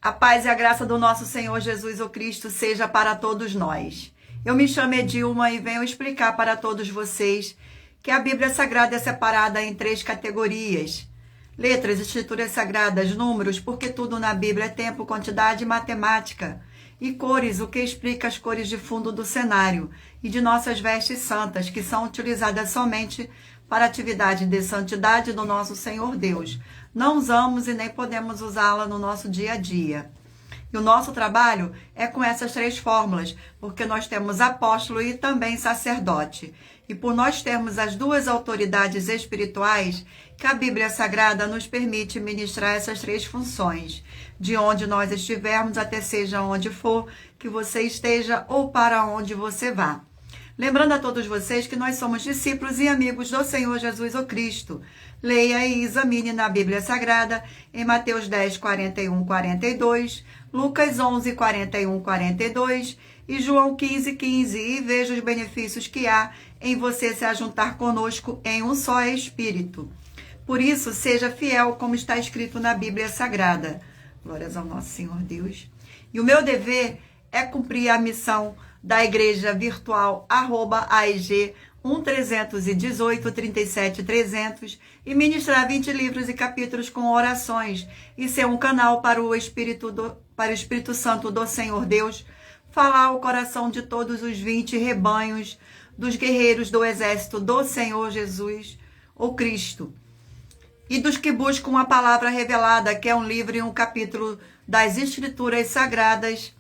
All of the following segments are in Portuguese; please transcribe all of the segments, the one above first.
A paz e a graça do nosso Senhor Jesus o Cristo seja para todos nós. Eu me chamo Edilma e venho explicar para todos vocês que a Bíblia Sagrada é separada em 3 categorias. Letras, escrituras sagradas, números, porque tudo na Bíblia é tempo, quantidade e matemática. E cores, o que explica as cores de fundo do cenário. E de nossas vestes santas, que são utilizadas somente para a atividade de santidade do nosso Senhor Deus. Não usamos e nem podemos usá-la no nosso dia a dia. E o nosso trabalho é com essas 3 fórmulas, porque nós temos apóstolo e também sacerdote. E por nós termos as 2 autoridades espirituais, que a Bíblia Sagrada nos permite ministrar essas 3 funções. De onde nós estivermos, até seja onde for, que você esteja ou para onde você vá. Lembrando a todos vocês que nós somos discípulos e amigos do Senhor Jesus o Cristo. Leia e examine na Bíblia Sagrada, em Mateus 10, 41, 42, Lucas 11, 41, 42 e João 15, 15, e veja os benefícios que há em você se ajuntar conosco em um só Espírito. Por isso, seja fiel como está escrito na Bíblia Sagrada. Glórias ao nosso Senhor Deus. E o meu dever é cumprir a missão da Igreja Virtual @AEG 1318 37 300 e ministrar 20 livros e capítulos com orações e ser um canal para o Espírito Santo do Senhor Deus falar ao coração de todos os 20 rebanhos dos guerreiros do exército do Senhor Jesus, o Cristo, e dos que buscam a palavra revelada, que é um livro e um capítulo das Escrituras Sagradas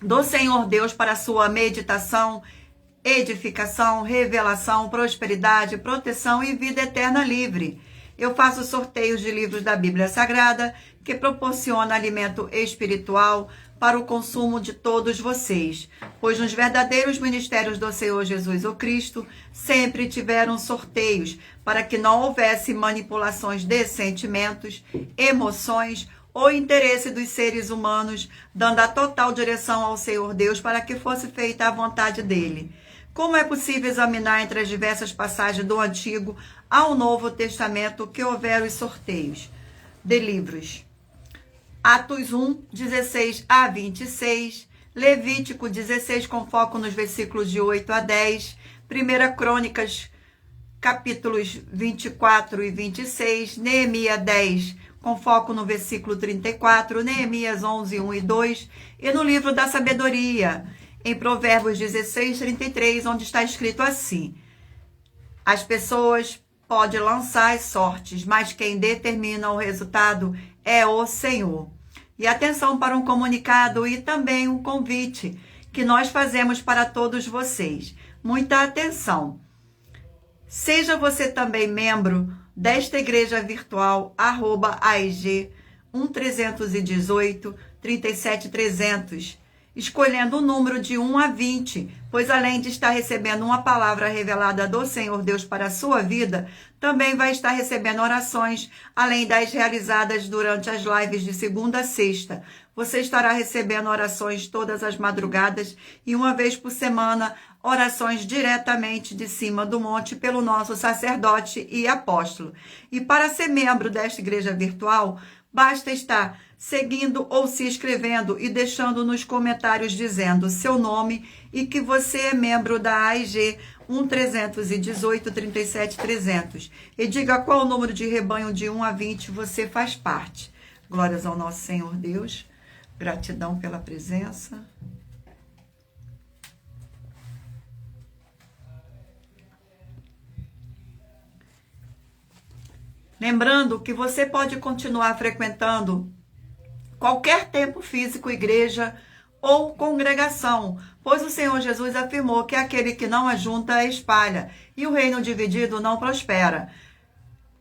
do Senhor Deus para a sua meditação, edificação, revelação, prosperidade, proteção e vida eterna livre. Eu faço sorteios de livros da Bíblia Sagrada que proporciona alimento espiritual para o consumo de todos vocês, pois nos verdadeiros ministérios do Senhor Jesus o Cristo sempre tiveram sorteios para que não houvesse manipulações de sentimentos, emoções ou interesse dos seres humanos, dando a total direção ao Senhor Deus para que fosse feita a vontade dele. Como é possível examinar entre as diversas passagens do Antigo ao Novo Testamento que houver os sorteios de livros? Atos 1, 16 a 26, Levítico 16, com foco nos versículos de 8 a 10, 1 Crônicas, capítulos 24 e 26, Neemias 10, com foco no versículo 34, Neemias 11, 1 e 2, e no livro da sabedoria, em Provérbios 16, 33, onde está escrito assim: as pessoas podem lançar as sortes, mas quem determina o resultado é o Senhor. E atenção para um comunicado e também um convite que nós fazemos para todos vocês. Muita atenção. Seja você também membro desta igreja virtual @AEG 1318 37 300, escolhendo o número de 1 a 20, pois além de estar recebendo uma palavra revelada do Senhor Deus para a sua vida, também vai estar recebendo orações, além das realizadas durante as lives de segunda a sexta. Você estará recebendo orações todas as madrugadas e uma vez por semana, orações diretamente de cima do monte pelo nosso sacerdote e apóstolo. E para ser membro desta igreja virtual, basta estar seguindo ou se inscrevendo e deixando nos comentários dizendo seu nome e que você é membro da AEG 1318 37 300. E diga qual o número de rebanho de 1 a 20 você faz parte. Glórias ao nosso Senhor Deus. Gratidão pela presença. Lembrando que você pode continuar frequentando qualquer templo físico, igreja ou congregação, pois o Senhor Jesus afirmou que aquele que não ajunta espalha, e o reino dividido não prospera.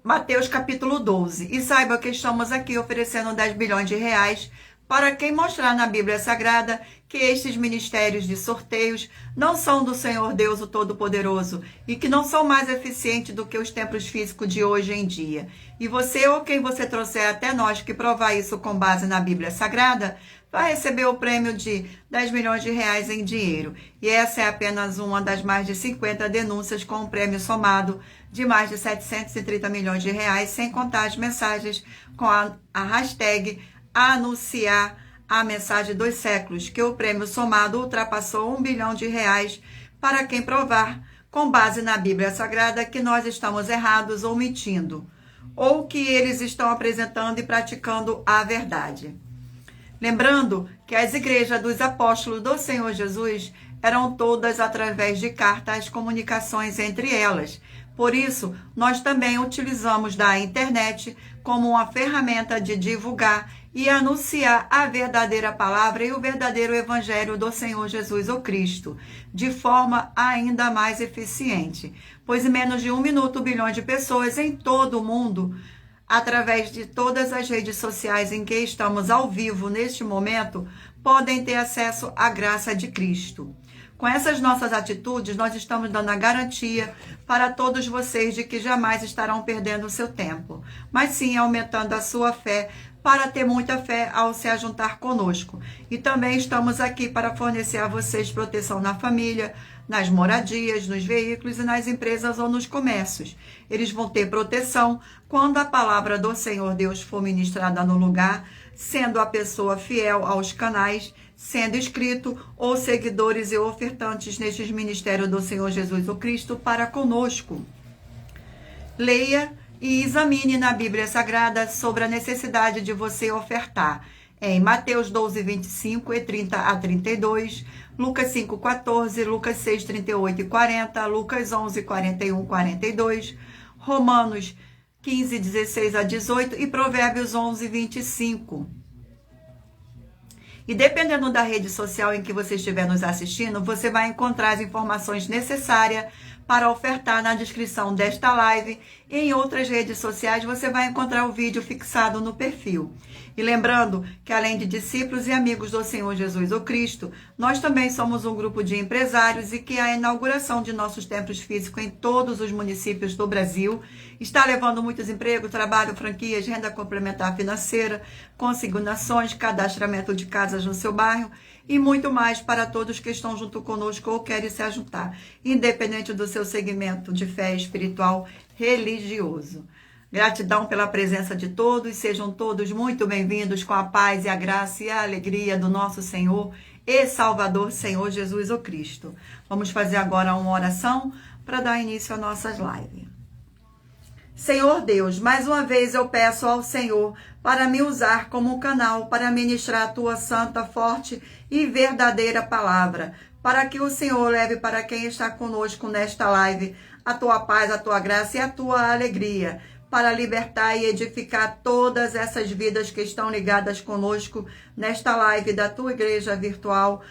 Mateus capítulo 12. E saiba que estamos aqui oferecendo 10 bilhões de reais para quem mostrar na Bíblia Sagrada que estes ministérios de sorteios não são do Senhor Deus o Todo-Poderoso e que não são mais eficientes do que os templos físicos de hoje em dia. E você ou quem você trouxer até nós que provar isso com base na Bíblia Sagrada, vai receber o prêmio de 10 milhões de reais em dinheiro. E essa é apenas uma das mais de 50 denúncias com um prêmio somado de mais de 730 milhões de reais, sem contar as mensagens com a hashtag anunciar a mensagem dos séculos, que o prêmio somado ultrapassou R$1 bilhão para quem provar, com base na Bíblia Sagrada, que nós estamos errados ou mentindo, ou que eles estão apresentando e praticando a verdade. Lembrando que as igrejas dos apóstolos do Senhor Jesus eram todas através de cartas, comunicações entre elas. Por isso, nós também utilizamos da internet como uma ferramenta de divulgar e anunciar a verdadeira palavra e o verdadeiro evangelho do Senhor Jesus o Cristo, de forma ainda mais eficiente. Pois em menos de 1 minuto, bilhões de pessoas em todo o mundo, através de todas as redes sociais em que estamos ao vivo neste momento, podem ter acesso à graça de Cristo. Com essas nossas atitudes, nós estamos dando a garantia para todos vocês de que jamais estarão perdendo o seu tempo, mas sim aumentando a sua fé, para ter muita fé ao se ajuntar conosco. E também estamos aqui para fornecer a vocês proteção na família, nas moradias, nos veículos e nas empresas ou nos comércios. Eles vão ter proteção quando a palavra do Senhor Deus for ministrada no lugar, sendo a pessoa fiel aos canais, sendo inscrito ou seguidores e ofertantes nestes ministérios do Senhor Jesus o Cristo para conosco. Leia e examine na Bíblia Sagrada sobre a necessidade de você ofertar. Em Mateus 12, 25 e 30 a 32, Lucas 5, 14, Lucas 6, 38 e 40, Lucas 11, 41, 42, Romanos 15, 16 a 18 e Provérbios 11, 25. E dependendo da rede social em que você estiver nos assistindo, você vai encontrar as informações necessárias para ofertar na descrição desta live. E em outras redes sociais você vai encontrar o vídeo fixado no perfil. E lembrando que além de discípulos e amigos do Senhor Jesus o Cristo, nós também somos um grupo de empresários e que a inauguração de nossos templos físicos em todos os municípios do Brasil está levando muitos empregos, trabalho, franquias, renda complementar financeira, consignações, cadastramento de casas no seu bairro e muito mais para todos que estão junto conosco ou querem se ajuntar, independente do seu segmento de fé espiritual religioso. Gratidão pela presença de todos, sejam todos muito bem-vindos com a paz e a graça e a alegria do nosso Senhor e Salvador, Senhor Jesus o Cristo. Vamos fazer agora uma oração para dar início às nossas lives. Senhor Deus, mais uma vez eu peço ao Senhor para me usar como canal para ministrar a tua santa, forte e verdadeira palavra, para que o Senhor leve para quem está conosco nesta live a tua paz, a tua graça e a tua alegria, para libertar e edificar todas essas vidas que estão ligadas conosco nesta live da tua igreja virtual,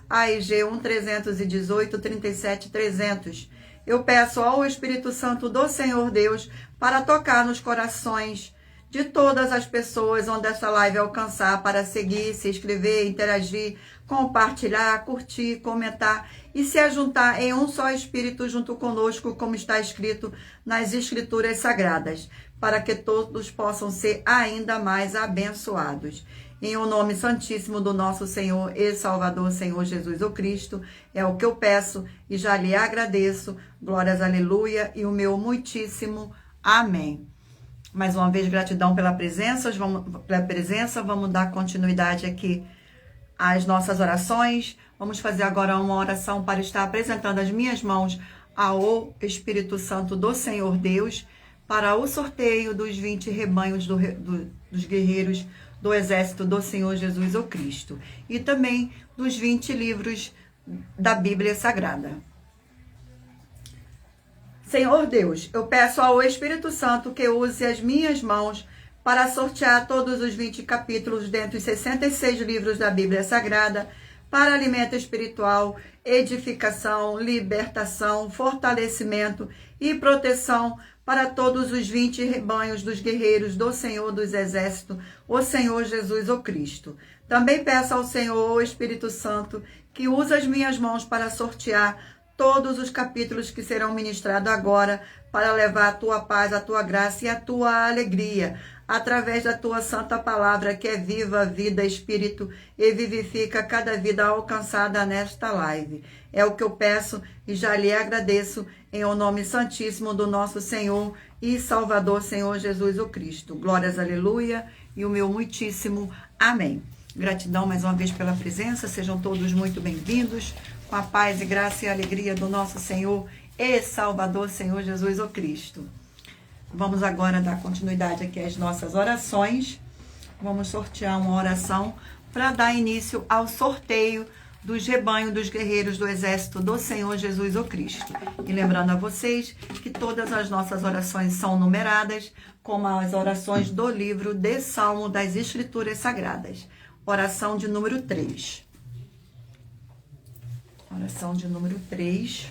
@AIG 1318 37 300. Eu peço ao Espírito Santo do Senhor Deus para tocar nos corações de todas as pessoas onde essa live alcançar, para seguir, se inscrever, interagir, compartilhar, curtir, comentar e se ajuntar em um só Espírito junto conosco, como está escrito nas Escrituras Sagradas, para que todos possam ser ainda mais abençoados. Em o nome santíssimo do nosso Senhor e Salvador, Senhor Jesus o Cristo, é o que eu peço e já lhe agradeço. Glórias, aleluia, e o meu muitíssimo amém. Mais uma vez, gratidão pela presença. Vamos dar continuidade aqui às nossas orações. Vamos fazer agora uma oração para estar apresentando as minhas mãos ao Espírito Santo do Senhor Deus para o sorteio dos 20 rebanhos dos guerreiros do exército do Senhor Jesus o Cristo e também dos 20 livros da Bíblia Sagrada. Senhor Deus, eu peço ao Espírito Santo que use as minhas mãos para sortear todos os 20 capítulos dentre os 66 livros da Bíblia Sagrada para alimento espiritual, edificação, libertação, fortalecimento e proteção para todos os 20 rebanhos dos guerreiros do Senhor dos Exércitos, o Senhor Jesus o Cristo. Também peço ao Senhor, o Espírito Santo, que use as minhas mãos para sortear todos os capítulos que serão ministrados agora, para levar a tua paz, a tua graça e a tua alegria, através da tua santa palavra, que é viva, vida, espírito, e vivifica cada vida alcançada nesta live. É o que eu peço e já lhe agradeço, em o nome santíssimo do nosso Senhor e Salvador, Senhor Jesus o Cristo. Glórias, aleluia, e o meu muitíssimo amém. Gratidão mais uma vez pela presença, sejam todos muito bem-vindos, com a paz e graça e alegria do nosso Senhor e Salvador, Senhor Jesus o Cristo. Vamos agora dar continuidade aqui às nossas orações. Vamos sortear uma oração para dar início ao sorteio dos rebanhos dos guerreiros do exército do Senhor Jesus o Cristo. E lembrando a vocês que todas as nossas orações são numeradas, como as orações do livro de Salmo das Escrituras Sagradas. Oração de número 3. Oração de número 3.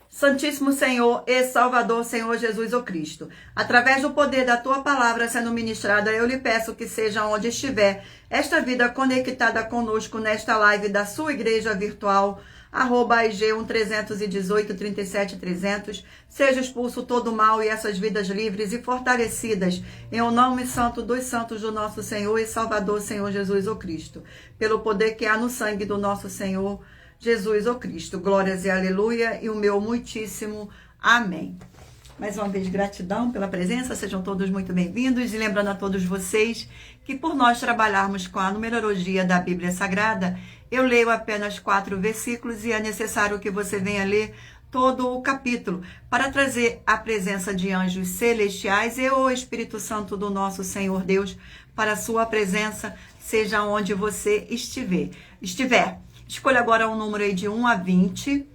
Santíssimo Senhor e Salvador, Senhor Jesus o Cristo, através do poder da Tua palavra sendo ministrada, eu lhe peço que seja onde estiver esta vida conectada conosco nesta live da sua igreja virtual, @IG13183730, seja expulso todo o mal e essas vidas livres e fortalecidas em o nome santo dos santos do nosso Senhor e Salvador, Senhor Jesus o Cristo, pelo poder que há no sangue do nosso Senhor Jesus o Cristo. Glórias e aleluia e o meu muitíssimo amém. Mais uma vez, gratidão pela presença, sejam todos muito bem-vindos e lembrando a todos vocês que por nós trabalharmos com a numerologia da Bíblia Sagrada, eu leio apenas 4 versículos e é necessário que você venha ler todo o capítulo para trazer a presença de anjos celestiais e o Espírito Santo do nosso Senhor Deus para a sua presença, seja onde você estiver. Escolha agora um número aí de 1 a 20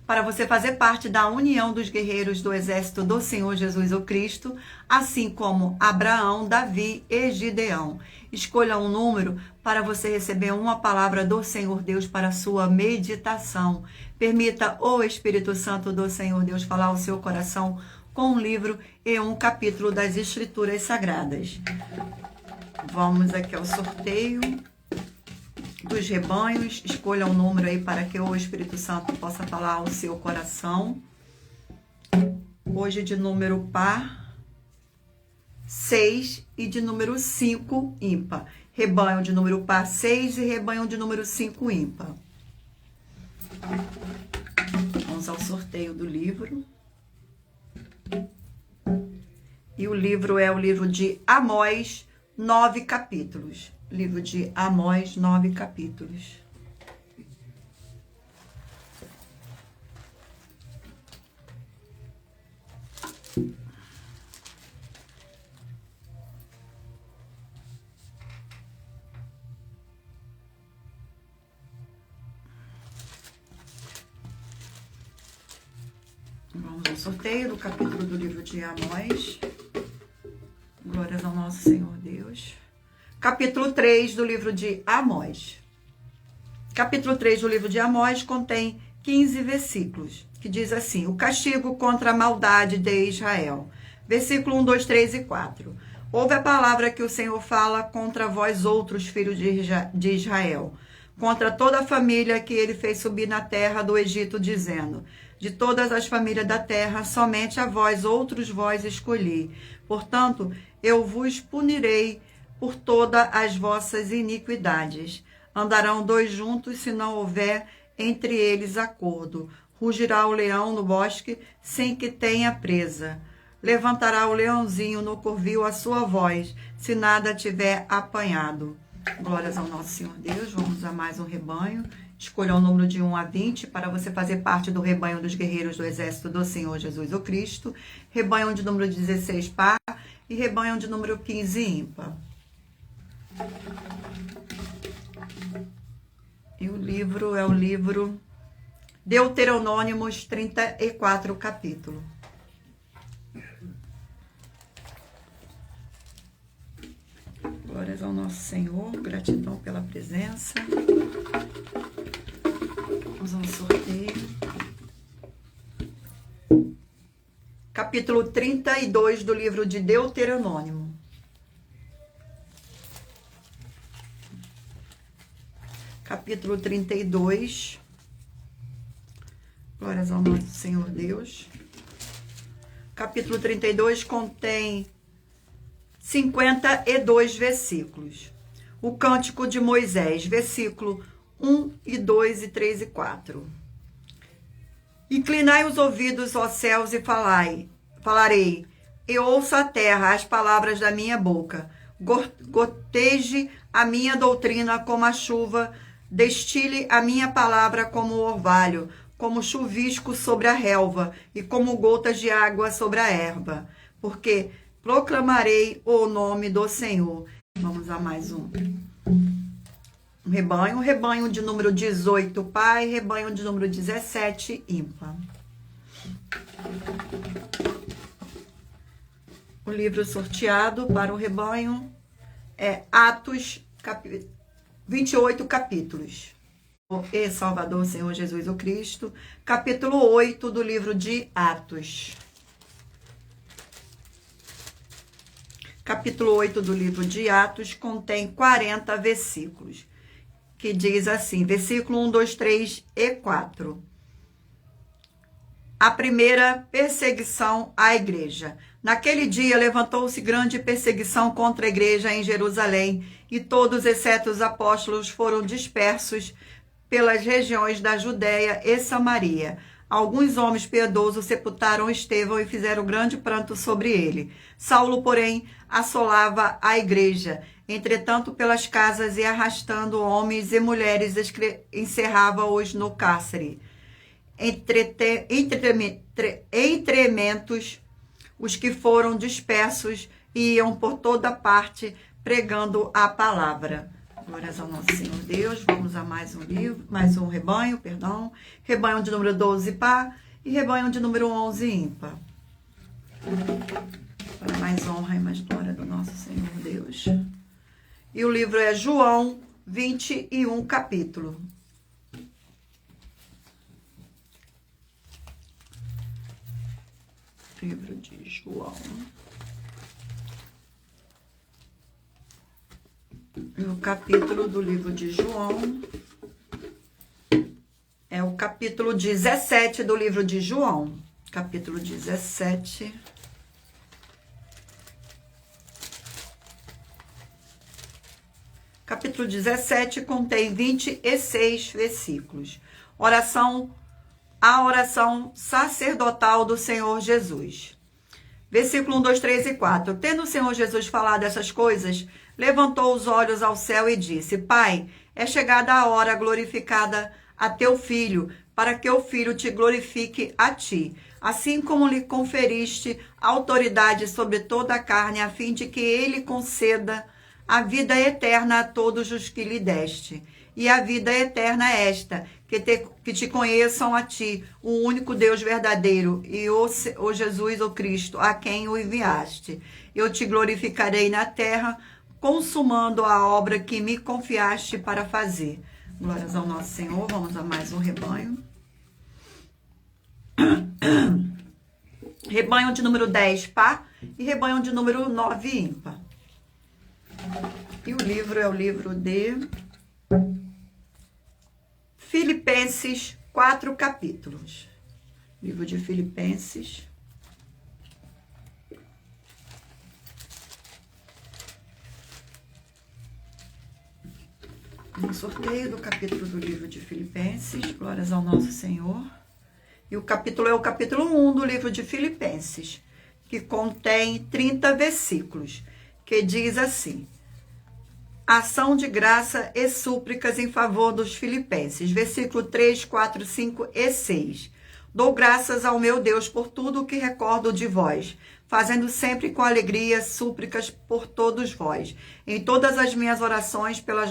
para você fazer parte da união dos guerreiros do exército do Senhor Jesus o Cristo, assim como Abraão, Davi e Gideão. Escolha um número para você receber uma palavra do Senhor Deus para a sua meditação. Permita o Espírito Santo do Senhor Deus falar ao seu coração com um livro e um capítulo das Escrituras Sagradas. Vamos aqui ao sorteio dos rebanhos. Escolha um número aí para que o Espírito Santo possa falar ao seu coração. Hoje de número par 6 e de número 5 ímpar. Rebanho de número par 6 e rebanho de número 5 ímpar. Vamos ao sorteio do livro. E o livro é o livro de Amós, 9 capítulos. Livro de Amós, 9 capítulos. Vamos ao sorteio do capítulo do livro de Amós. Glórias ao nosso Senhor Deus. Capítulo 3 do livro de Amós. Capítulo 3 do livro de Amós contém 15 versículos, que diz assim: o castigo contra a maldade de Israel. Versículo 1, 2, 3 e 4. Ouve a palavra que o Senhor fala contra vós outros, filhos de Israel, contra toda a família que ele fez subir na terra do Egito, dizendo: de todas as famílias da terra, somente a vós outros vós escolhi. Portanto, eu vos punirei por todas as vossas iniquidades. Andarão 2 juntos se não houver entre eles acordo. Rugirá o leão no bosque sem que tenha presa. Levantará o leãozinho no covil a sua voz, se nada tiver apanhado. Glórias ao nosso Senhor Deus. Vamos a mais um rebanho. Escolha o número de 1 a 20 para você fazer parte do rebanho dos guerreiros do exército do Senhor Jesus o Cristo. Rebanho de número 16 par e rebanho de número 15 ímpar. E o livro é o livro Deuteronômicos, 34 capítulo. Glórias ao nosso Senhor, gratidão pela presença. Vamos ao sorteio. Capítulo 32 do livro de Deuteronômio. Capítulo 32. Glórias ao nosso Senhor Deus. Capítulo 32 contém 52 versículos. O Cântico de Moisés, versículo 1 e 2 e 3 e 4. Inclinai os ouvidos, ó céus, e falai, falarei. e ouça a terra as palavras da minha boca. Goteje a minha doutrina como a chuva, destile a minha palavra como o orvalho, como chuvisco sobre a relva e como gotas de água sobre a erva. Porque proclamarei o nome do Senhor. Vamos a mais um. Rebanho de número 18, par, rebanho de número 17, ímpar. O livro sorteado para o rebanho é Atos, 28 capítulos. E Salvador, Senhor Jesus o Cristo, capítulo 8 do livro de Atos. Capítulo 8 do livro de Atos contém 40 versículos, que diz assim, versículo 1, 2, 3 e 4. A primeira perseguição à igreja. Naquele dia levantou-se grande perseguição contra a igreja em Jerusalém, e todos, exceto os apóstolos, foram dispersos pelas regiões da Judéia e Samaria. Alguns homens piedosos sepultaram Estevão e fizeram grande pranto sobre ele. Saulo, porém, assolava a igreja. Entretanto, pelas casas e arrastando homens e mulheres, encerrava-os no cárcere. Entrementos, os que foram dispersos iam por toda parte pregando a palavra. Glórias ao nosso Senhor Deus. Vamos a mais um rebanho, rebanho de número 12 par e rebanho de número 11 ímpar. Para mais honra e mais glória do nosso Senhor Deus. E o livro é João, 21 capítulo. Livro de João. E o capítulo do livro de João é o capítulo 17 do livro de João. Capítulo 17. Capítulo 17 contém 26 versículos. A oração sacerdotal do Senhor Jesus. Versículo 1, 2, 3 e 4. Tendo o Senhor Jesus falado essas coisas, levantou os olhos ao céu e disse: Pai, é chegada a hora glorificada a teu Filho, para que o Filho te glorifique a ti, assim como lhe conferiste autoridade sobre toda a carne, a fim de que ele conceda a vida eterna a todos os que lhe deste. E a vida eterna é esta, que te conheçam a ti, o único Deus verdadeiro, e o Jesus, o Cristo, a quem o enviaste. Eu te glorificarei na terra, consumando a obra que me confiaste para fazer. Glórias ao nosso Senhor. Vamos a mais um rebanho. Rebanho de número 10, par, e rebanho de número 9, ímpar. E o livro é o livro de Filipenses, 4 capítulos. Livro de Filipenses. Um sorteio do capítulo do livro de Filipenses. Glórias ao nosso Senhor. E o capítulo é o capítulo 1 do livro de Filipenses, que contém 30 versículos, que diz assim: ação de graça e súplicas em favor dos filipenses. Versículo 3, 4, 5 e 6. Dou graças ao meu Deus por tudo o que recordo de vós, fazendo sempre com alegria súplicas por todos vós, em todas as minhas orações pela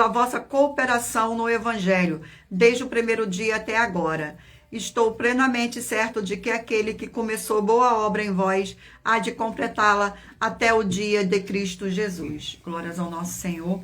vossa cooperação no Evangelho, desde o primeiro dia até agora. Estou plenamente certo de que aquele que começou boa obra em vós há de completá-la até o dia de Cristo Jesus. Glórias ao nosso Senhor.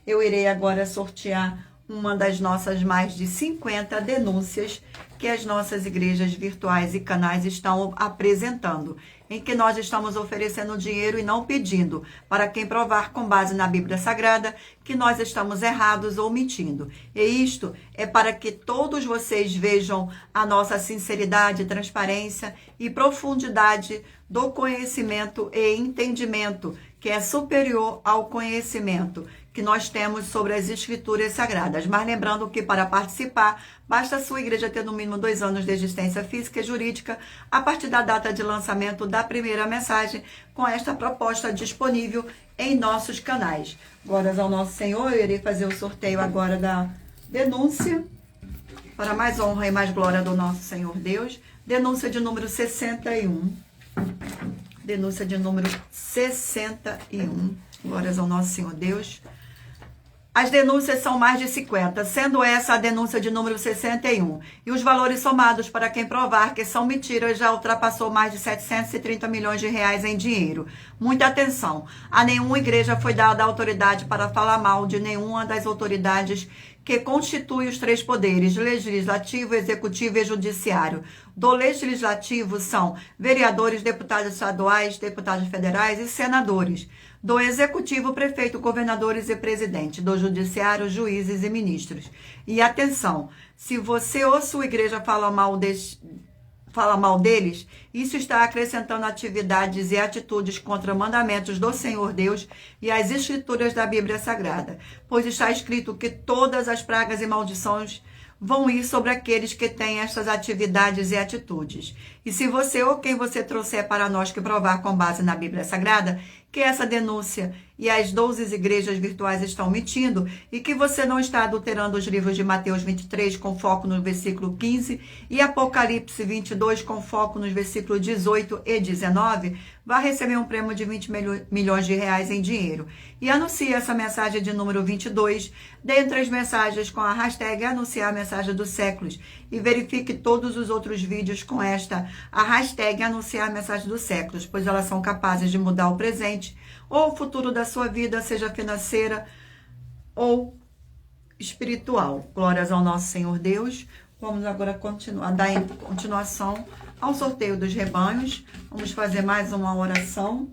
Eu irei agora sortear uma das nossas mais de 50 denúncias que as nossas igrejas virtuais e canais estão apresentando, em que nós estamos oferecendo dinheiro e não pedindo, para quem provar com base na Bíblia Sagrada que nós estamos errados ou mentindo. E isto é para que todos vocês vejam a nossa sinceridade, transparência e profundidade do conhecimento e entendimento, que é superior ao conhecimento, que nós temos sobre as Escrituras Sagradas. Mas lembrando que para participar, basta a sua igreja ter no mínimo 2 anos de existência física e jurídica a partir da data de lançamento da primeira mensagem, com esta proposta disponível em nossos canais. Glórias ao nosso Senhor. Eu irei fazer o sorteio agora da denúncia, para mais honra e mais glória do nosso Senhor Deus. Denúncia de número 61. Denúncia de número 61. Glórias ao nosso Senhor Deus. As denúncias são mais de 50, sendo essa a denúncia de número 61. E os valores somados para quem provar que são mentiras já ultrapassou mais de 730 milhões de reais em dinheiro. Muita atenção. A nenhuma igreja foi dada autoridade para falar mal de nenhuma das autoridades que constitui os 3 poderes, legislativo, executivo e judiciário. Do legislativo são vereadores, deputados estaduais, deputados federais e senadores. Do executivo, prefeito, governadores e presidente. Do judiciário, juízes e ministros. E atenção, se você ou sua igreja fala mal deles, isso está acrescentando atividades e atitudes contra mandamentos do Senhor Deus e as escrituras da Bíblia Sagrada, pois está escrito que todas as pragas e maldições vão ir sobre aqueles que têm estas atividades e atitudes. E se você ou quem você trouxer para nós que provar com base na Bíblia Sagrada que essa denúncia e as 12 igrejas virtuais estão mentindo e que você não está adulterando os livros de Mateus 23 com foco no versículo 15 e Apocalipse 22 com foco nos versículos 18 e 19, vai receber um prêmio de 20 milhões de reais em dinheiro. E anuncie essa mensagem de número 22, dentre as mensagens com a hashtag anunciar a mensagem dos séculos. E verifique todos os outros vídeos com a hashtag anunciar a mensagem dos séculos, pois elas são capazes de mudar o presente ou o futuro da sua vida, seja financeira ou espiritual. Glórias ao nosso Senhor Deus. Vamos agora dar continuação ao sorteio dos rebanhos. Vamos fazer mais uma oração.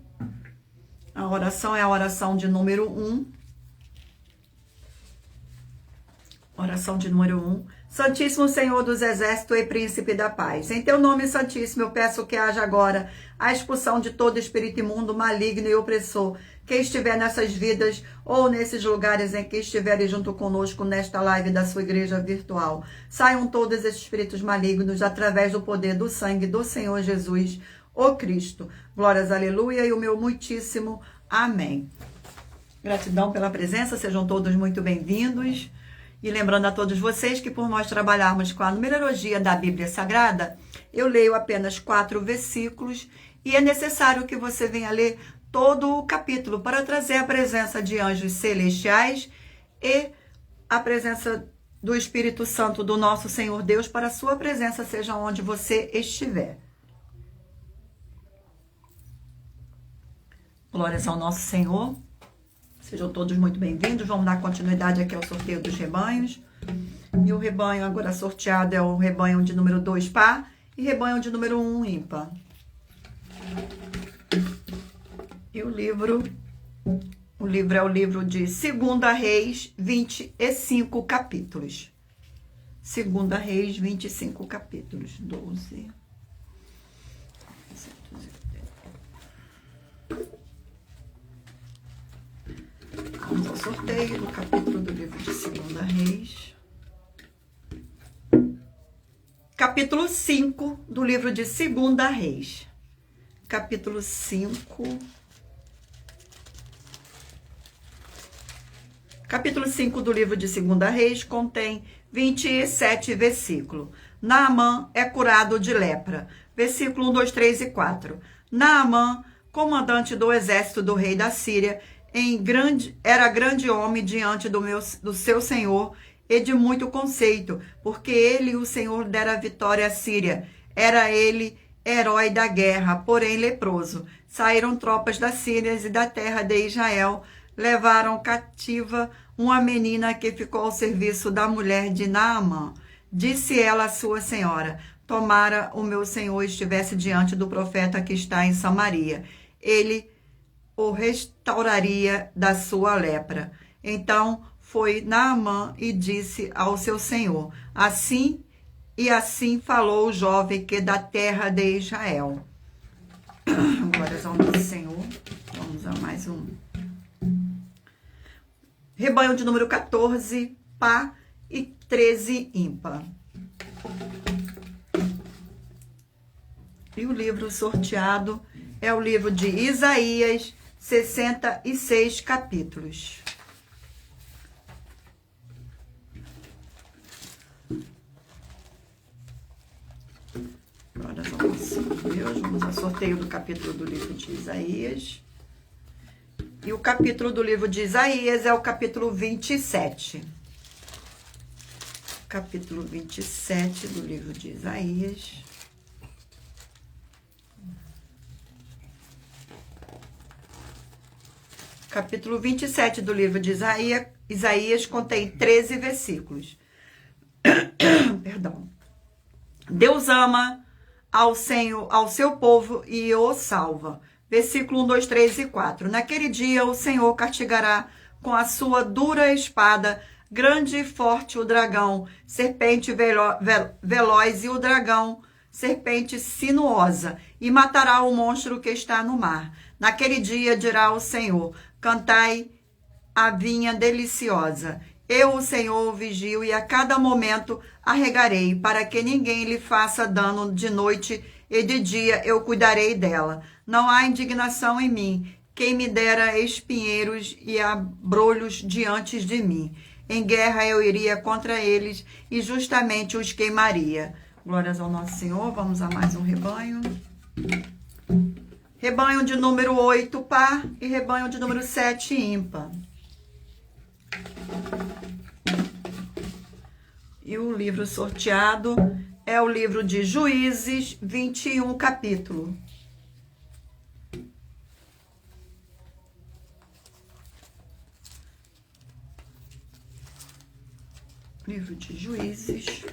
A oração é a oração de número 1. Oração de número 1. Santíssimo Senhor dos Exércitos e Príncipe da Paz, em teu nome santíssimo eu peço que haja agora a expulsão de todo espírito imundo, maligno e opressor que estiver nessas vidas ou nesses lugares em que estiverem junto conosco nesta live da sua igreja virtual. Saiam todos esses espíritos malignos através do poder do sangue do Senhor Jesus, o Cristo. Glórias, aleluia, e o meu muitíssimo amém. Gratidão pela presença, sejam todos muito bem-vindos. E lembrando a todos vocês que por nós trabalharmos com a numerologia da Bíblia Sagrada, eu leio apenas 4 versículos e é necessário que você venha ler todo o capítulo para trazer a presença de anjos celestiais e a presença do Espírito Santo do nosso Senhor Deus para a sua presença, seja onde você estiver. Glórias ao nosso Senhor. Sejam todos muito bem-vindos. Vamos dar continuidade aqui ao sorteio dos rebanhos. E o rebanho agora sorteado é o rebanho de número 2 par e rebanho de número 1 ímpar. E o livro é o livro de 2 Reis, 25 capítulos. 2 Reis, 25 capítulos. 12. Vamos ao sorteio do capítulo do livro de 2 Reis. Capítulo 5 do livro de 2 Reis. Capítulo 5. Capítulo 5 do livro de 2 Reis contém 27 versículos. Naamã é curado de lepra. Versículo 1, 2, 3 e 4. Naamã, comandante do exército do rei da Síria, era grande homem diante do seu senhor e de muito conceito, porque ele, o Senhor, dera vitória à Síria. Era ele herói da guerra, porém leproso. Saíram tropas da Síria e da terra de Israel, levaram cativa uma menina que ficou ao serviço da mulher de Naamã. Disse ela à sua senhora: tomara o meu senhor estivesse diante do profeta que está em Samaria. Ele o restauraria da sua lepra. Então foi Naamã e disse ao seu senhor: assim falou o jovem que da terra de Israel. Glórias ao nosso Senhor. Vamos a mais um. Rebanho de número 14, par, e 13, ímpar. E o livro sorteado é o livro de Isaías, 66 capítulos. Glória ao nosso Deus. Vamos ao sorteio do capítulo do livro de Isaías. E o capítulo do livro de Isaías é o capítulo 27. Capítulo 27 do livro de Isaías. Capítulo 27 do livro de Isaías contém 13 versículos. Perdão. Deus ama ao seu povo e o salva. Versículo 1, 2, 3 e 4. Naquele dia o Senhor castigará com a sua dura espada, grande e forte o dragão, serpente veloz e o dragão, serpente sinuosa, e matará o monstro que está no mar. Naquele dia dirá o Senhor: cantai a vinha deliciosa. Eu, o Senhor, vigio e a cada momento arregarei, para que ninguém lhe faça dano de noite e de dia eu cuidarei dela. Não há indignação em mim. Quem me dera espinheiros e abrolhos diante de mim. Em guerra eu iria contra eles e justamente os queimaria. Glórias ao nosso Senhor. Vamos a mais um rebanho. Rebanho de número 8, par, e rebanho de número 7, ímpar. E o livro sorteado é o livro de Juízes, 21 capítulo. Livro de Juízes.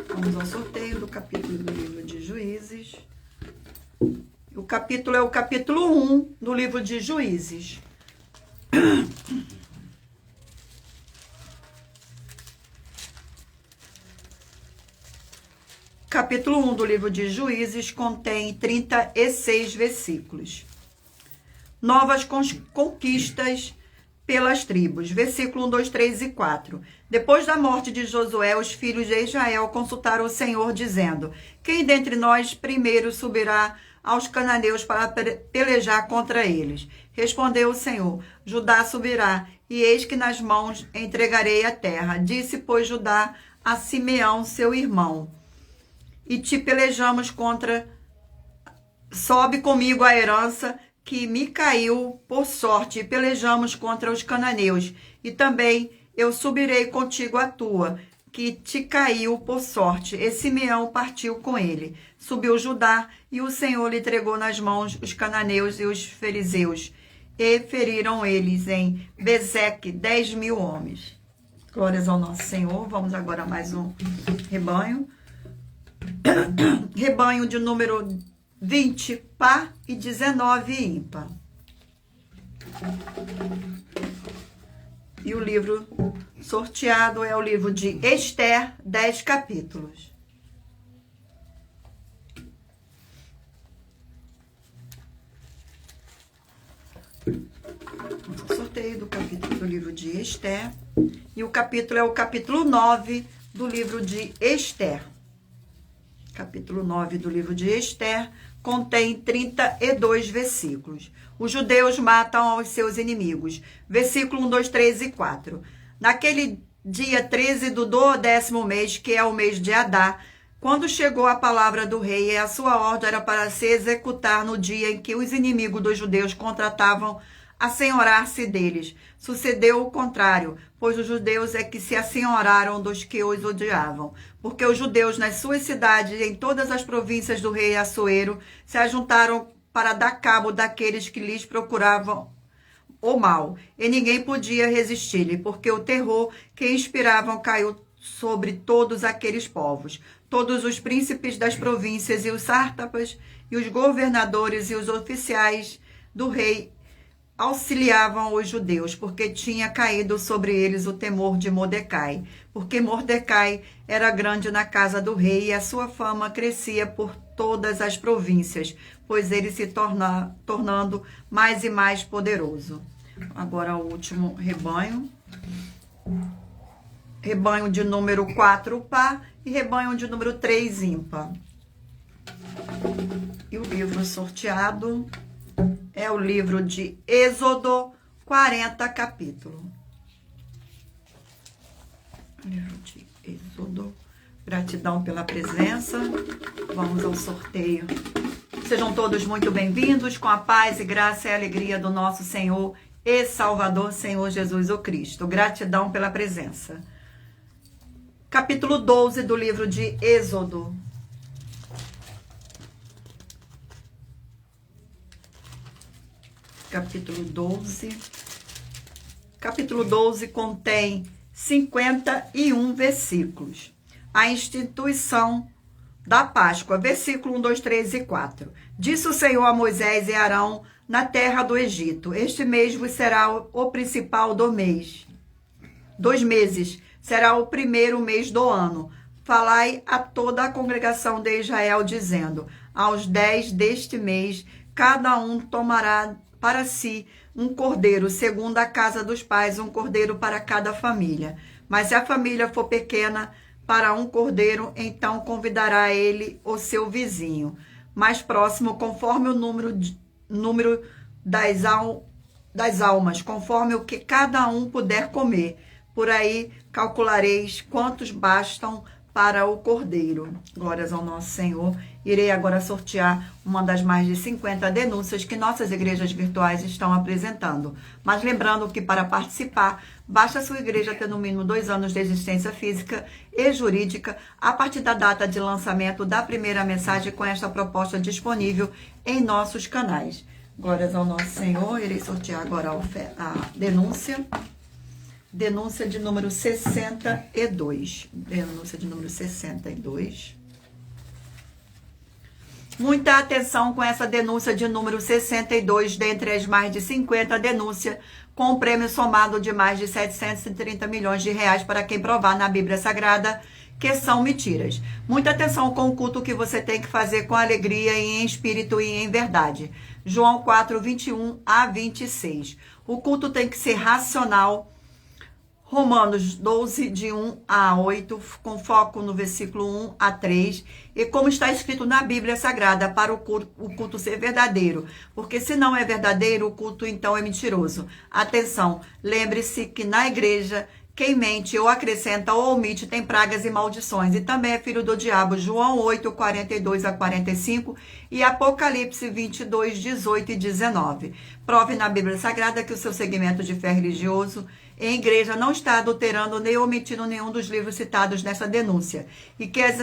Vamos ao sorteio do capítulo do livro de Juízes. O capítulo é o capítulo 1 do livro de Juízes. Capítulo 1 do livro de Juízes contém 36 versículos. Novas conquistas pelas tribos. Versículo 1, 2, 3 e 4. Depois da morte de Josué, os filhos de Israel consultaram o Senhor, dizendo: quem dentre nós primeiro subirá aos cananeus para pelejar contra eles? Respondeu o Senhor: Judá subirá, e eis que nas mãos entregarei a terra. Disse, pois, Judá a Simeão, seu irmão: e te pelejamos contra... Sobe comigo a herança que me caiu por sorte, e pelejamos contra os cananeus. E também eu subirei contigo a tua, que te caiu por sorte. E Simeão partiu com ele. Subiu Judá, e o Senhor lhe entregou nas mãos os cananeus e os fariseus. E feriram eles em Bezeque 10.000 homens. Glórias ao nosso Senhor. Vamos agora a mais um rebanho. Rebanho de número 20, par, e 19, ímpar. E o livro sorteado é o livro de Esther, 10 capítulos. Sorteio do capítulo do livro de Esther. E o capítulo é o capítulo 9 do livro de Esther. Capítulo 9 do livro de Esther contém 32 versículos. Os judeus matam os seus inimigos. Versículo 1, 2, 3 e 4. Naquele dia 13 do 12º mês, que é o mês de Adar, quando chegou a palavra do rei, e a sua ordem era para se executar no dia em que os inimigos dos judeus contratavam assenhorar-se deles. Sucedeu o contrário, pois os judeus é que se assenhoraram dos que os odiavam. Porque os judeus nas suas cidades e em todas as províncias do rei Assuero se ajuntaram para dar cabo daqueles que lhes procuravam o mal. E ninguém podia resistir-lhe, porque o terror que inspiravam caiu sobre todos aqueles povos. Todos os príncipes das províncias e os sátrapas e os governadores e os oficiais do rei auxiliavam os judeus, porque tinha caído sobre eles o temor de Mordecai, porque Mordecai era grande na casa do rei e a sua fama crescia por todas as províncias, pois ele se tornando mais e mais poderoso. Agora o último rebanho. Rebanho de número 4 par e rebanho de número 3 ímpar. E o livro sorteado é o livro de Êxodo, 40 capítulos. Livro de Êxodo. Gratidão pela presença. Vamos ao sorteio. Sejam todos muito bem-vindos com a paz e graça e alegria do nosso Senhor e Salvador, Senhor Jesus o Cristo. Gratidão pela presença. Capítulo 12 do livro de Êxodo. Capítulo 12. Capítulo 12 contém 51 versículos. A instituição da Páscoa, versículo 1, 2, 3 e 4. Disse o Senhor a Moisés e Arão na terra do Egito: este mês vos será o principal do mês. 2 meses será o primeiro mês do ano. Falai a toda a congregação de Israel, dizendo: aos 10 deste mês, cada um tomará para si um cordeiro, segundo a casa dos pais, um cordeiro para cada família. Mas se a família for pequena, para um cordeiro, então convidará ele o seu vizinho mais próximo, conforme o número das almas, conforme o que cada um puder comer. Por aí calculareis quantos bastam para o cordeiro. Glórias ao nosso Senhor. Irei agora sortear uma das mais de 50 denúncias que nossas igrejas virtuais estão apresentando. Mas lembrando que para participar, basta a sua igreja ter no mínimo 2 anos de existência física e jurídica a partir da data de lançamento da primeira mensagem com esta proposta disponível em nossos canais. Glórias ao nosso Senhor. Irei sortear agora a denúncia. Denúncia de número 62. Denúncia de número 62. Muita atenção com essa denúncia de número 62, dentre as mais de 50 denúncias, com um prêmio somado de mais de 730 milhões de reais para quem provar na Bíblia Sagrada que são mentiras. Muita atenção com o culto que você tem que fazer com alegria e em espírito e em verdade. João 4, 21 a 26. O culto tem que ser racional. Romanos 12, de 1 a 8, com foco no versículo 1 a 3, e como está escrito na Bíblia Sagrada, para o culto ser verdadeiro, porque se não é verdadeiro, o culto então é mentiroso. Atenção, lembre-se que na igreja, quem mente ou acrescenta ou omite tem pragas e maldições, e também é filho do diabo. João 8, 42 a 45 e Apocalipse 22, 18 e 19. Prove na Bíblia Sagrada que o seu segmento de fé religioso em igreja não está adulterando nem omitindo nenhum dos livros citados nessa denúncia, e que as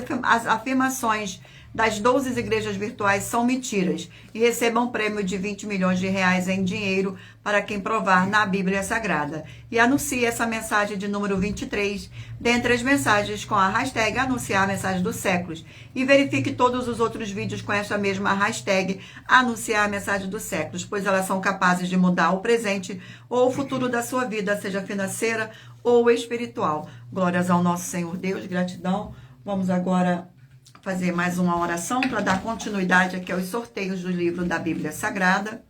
afirmações das 12 igrejas virtuais são mentiras, e recebam um prêmio de 20 milhões de reais em dinheiro para quem provar na Bíblia Sagrada. E anuncie essa mensagem de número 23, dentre as mensagens com a hashtag anunciar a mensagem dos séculos, e verifique todos os outros vídeos com essa mesma hashtag anunciar a mensagem dos séculos, pois elas são capazes de mudar o presente ou o futuro da sua vida, seja financeira ou espiritual. Glórias ao nosso Senhor Deus, gratidão. Vamos agora fazer mais uma oração para dar continuidade aqui aos sorteios do livro da Bíblia Sagrada.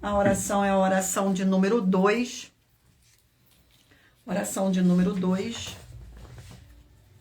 A oração é a oração de número 2. Oração de número 2.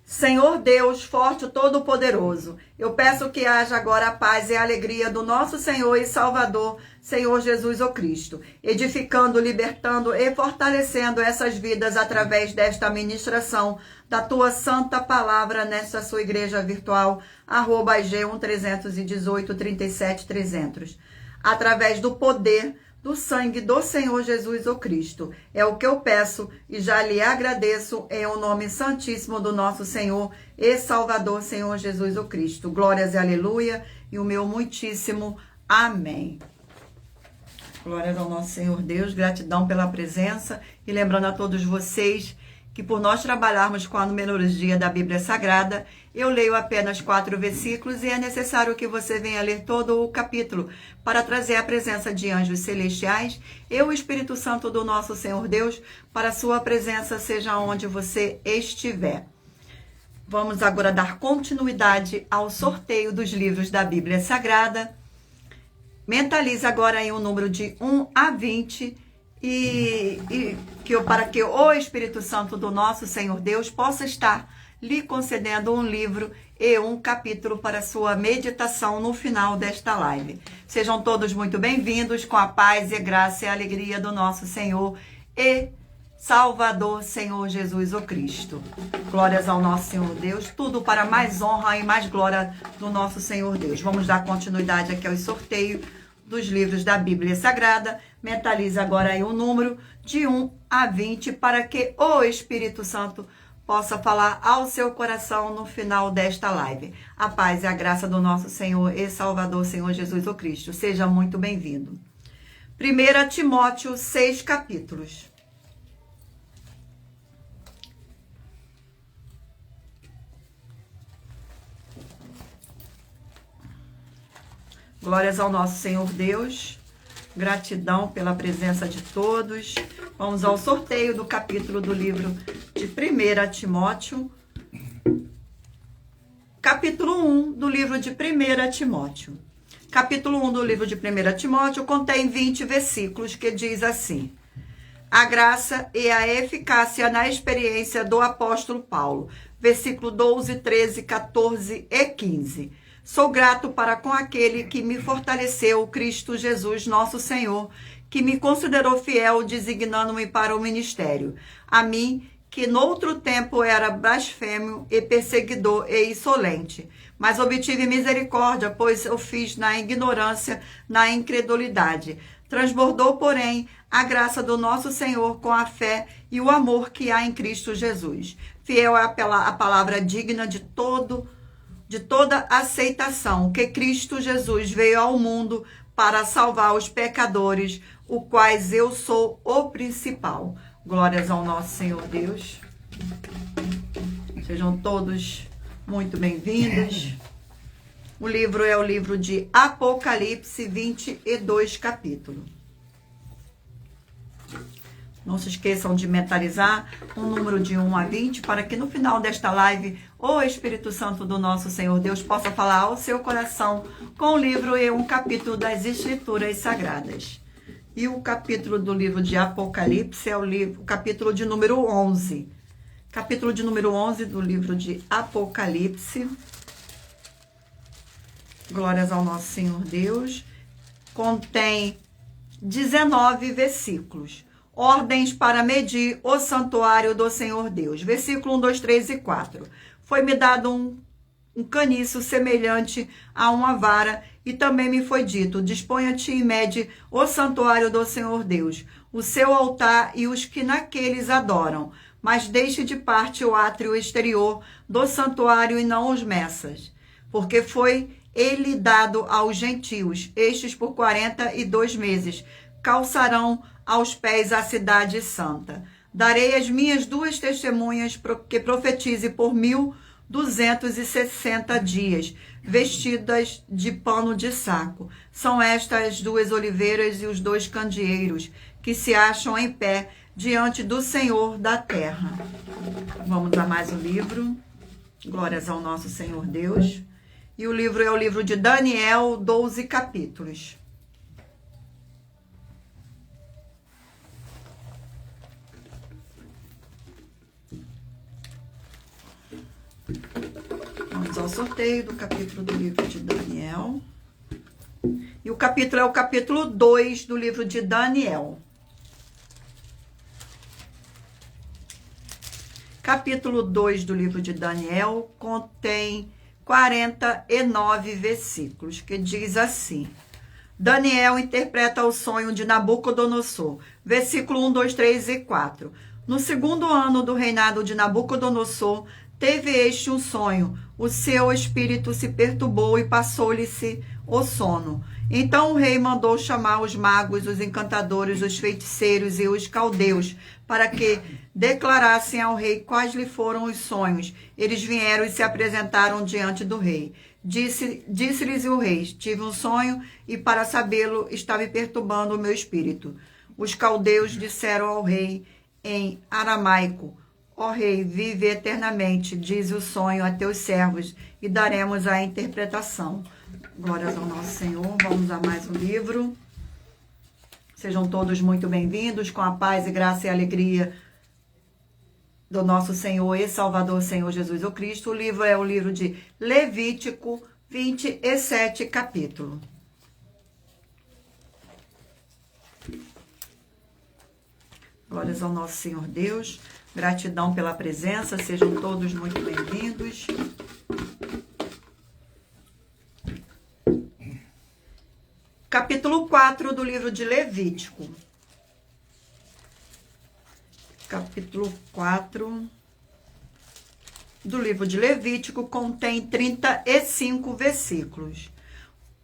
Senhor Deus, forte e todo-poderoso, eu peço que haja agora a paz e a alegria do nosso Senhor e Salvador, Senhor Jesus o Cristo, edificando, libertando e fortalecendo essas vidas através desta ministração da tua santa palavra nesta sua igreja virtual, @G1-318-37-300, através do poder do sangue do Senhor Jesus o Cristo. É o que eu peço e já lhe agradeço em o nome santíssimo do nosso Senhor e Salvador, Senhor Jesus o Cristo. Glórias e aleluia e o meu muitíssimo amém. Glórias ao nosso Senhor Deus, gratidão pela presença e lembrando a todos vocês que por nós trabalharmos com a numerologia da Bíblia Sagrada, eu leio apenas 4 versículos e é necessário que você venha ler todo o capítulo para trazer a presença de anjos celestiais e o Espírito Santo do nosso Senhor Deus para a sua presença seja onde você estiver. Vamos agora dar continuidade ao sorteio dos livros da Bíblia Sagrada. Mentalize agora aí um número de 1 a 20 para que o Espírito Santo do nosso Senhor Deus possa estar lhe concedendo um livro e um capítulo para sua meditação no final desta live. Sejam todos muito bem-vindos, com a paz e a graça e a alegria do nosso Senhor e Salvador, Senhor Jesus o Cristo. Glórias ao nosso Senhor Deus, tudo para mais honra e mais glória do nosso Senhor Deus. Vamos dar continuidade aqui ao sorteio dos livros da Bíblia Sagrada. Mentalize agora aí o número de 1 a 20 para que o Espírito Santo possa falar ao seu coração no final desta live. A paz e a graça do nosso Senhor e Salvador, Senhor Jesus o Cristo. Seja muito bem-vindo. 1 Timóteo, 6 capítulos. Glórias ao nosso Senhor Deus. Gratidão pela presença de todos. Vamos ao sorteio do capítulo do livro de 1 Timóteo. Capítulo 1 do livro de 1 Timóteo. Capítulo 1 do livro de 1 Timóteo contém 20 versículos que diz assim: a graça e a eficácia na experiência do apóstolo Paulo. Versículo 12, 13, 14 e 15. Sou grato para com aquele que me fortaleceu, Cristo Jesus, nosso Senhor, que me considerou fiel, designando-me para o ministério. A mim, que noutro tempo era blasfêmio e perseguidor e insolente, mas obtive misericórdia, pois eu fiz na ignorância, na incredulidade. Transbordou, porém, a graça do nosso Senhor com a fé e o amor que há em Cristo Jesus. Fiel é a palavra digna de toda aceitação, que Cristo Jesus veio ao mundo para salvar os pecadores, o quais eu sou o principal. Glórias ao nosso Senhor Deus. Sejam todos muito bem-vindos. O livro é o livro de Apocalipse, 22 capítulos. Não se esqueçam de mentalizar um número de 1 a 20 para que no final desta live o Espírito Santo do nosso Senhor Deus possa falar ao seu coração com o livro e um capítulo das Escrituras Sagradas. E o capítulo do livro de Apocalipse é o capítulo de número 11. Capítulo de número 11 do livro de Apocalipse. Glórias ao nosso Senhor Deus. Contém 19 versículos. Ordens para medir o santuário do Senhor Deus. Versículo 1, 2, 3 e 4. Foi-me dado um caniço semelhante a uma vara, e também me foi dito: disponha-te e mede o santuário do Senhor Deus, o seu altar e os que naqueles adoram, mas deixe de parte o átrio exterior do santuário e não os meças, porque foi ele dado aos gentios. Estes por 42 meses calçarão aos pés a cidade santa. Darei as minhas 2 testemunhas que profetize por 1260 dias, vestidas de pano de saco. São estas as 2 oliveiras e os 2 candeeiros que se acham em pé diante do Senhor da terra. Vamos a mais um livro. Glórias ao nosso Senhor Deus. E o livro é o livro de Daniel, 12 capítulos. Vamos ao sorteio do capítulo do livro de Daniel. E o capítulo é o capítulo 2 do livro de Daniel. Capítulo 2 do livro de Daniel contém 49 versículos, que diz assim: Daniel interpreta o sonho de Nabucodonosor. Versículo 1, 2, 3 e 4. No segundo ano do reinado de Nabucodonosor, teve este um sonho. O seu espírito se perturbou e passou-lhe-se o sono. Então o rei mandou chamar os magos, os encantadores, os feiticeiros e os caldeus, para que declarassem ao rei quais lhe foram os sonhos. Eles vieram e se apresentaram diante do rei. Disse-lhes o rei: tive um sonho e para sabê-lo está me perturbando o meu espírito. Os caldeus disseram ao rei em aramaico: ó rei, vive eternamente, diz o sonho a teus servos e daremos a interpretação. Glórias ao nosso Senhor. Vamos a mais um livro. Sejam todos muito bem-vindos, com a paz e graça e alegria do nosso Senhor e Salvador, Senhor Jesus o Cristo. O livro é o livro de Levítico, 27 capítulo. Glórias ao nosso Senhor Deus. Gratidão pela presença. Sejam todos muito bem-vindos. Capítulo 4 do livro de Levítico. Capítulo 4 do livro de Levítico contém 35 versículos.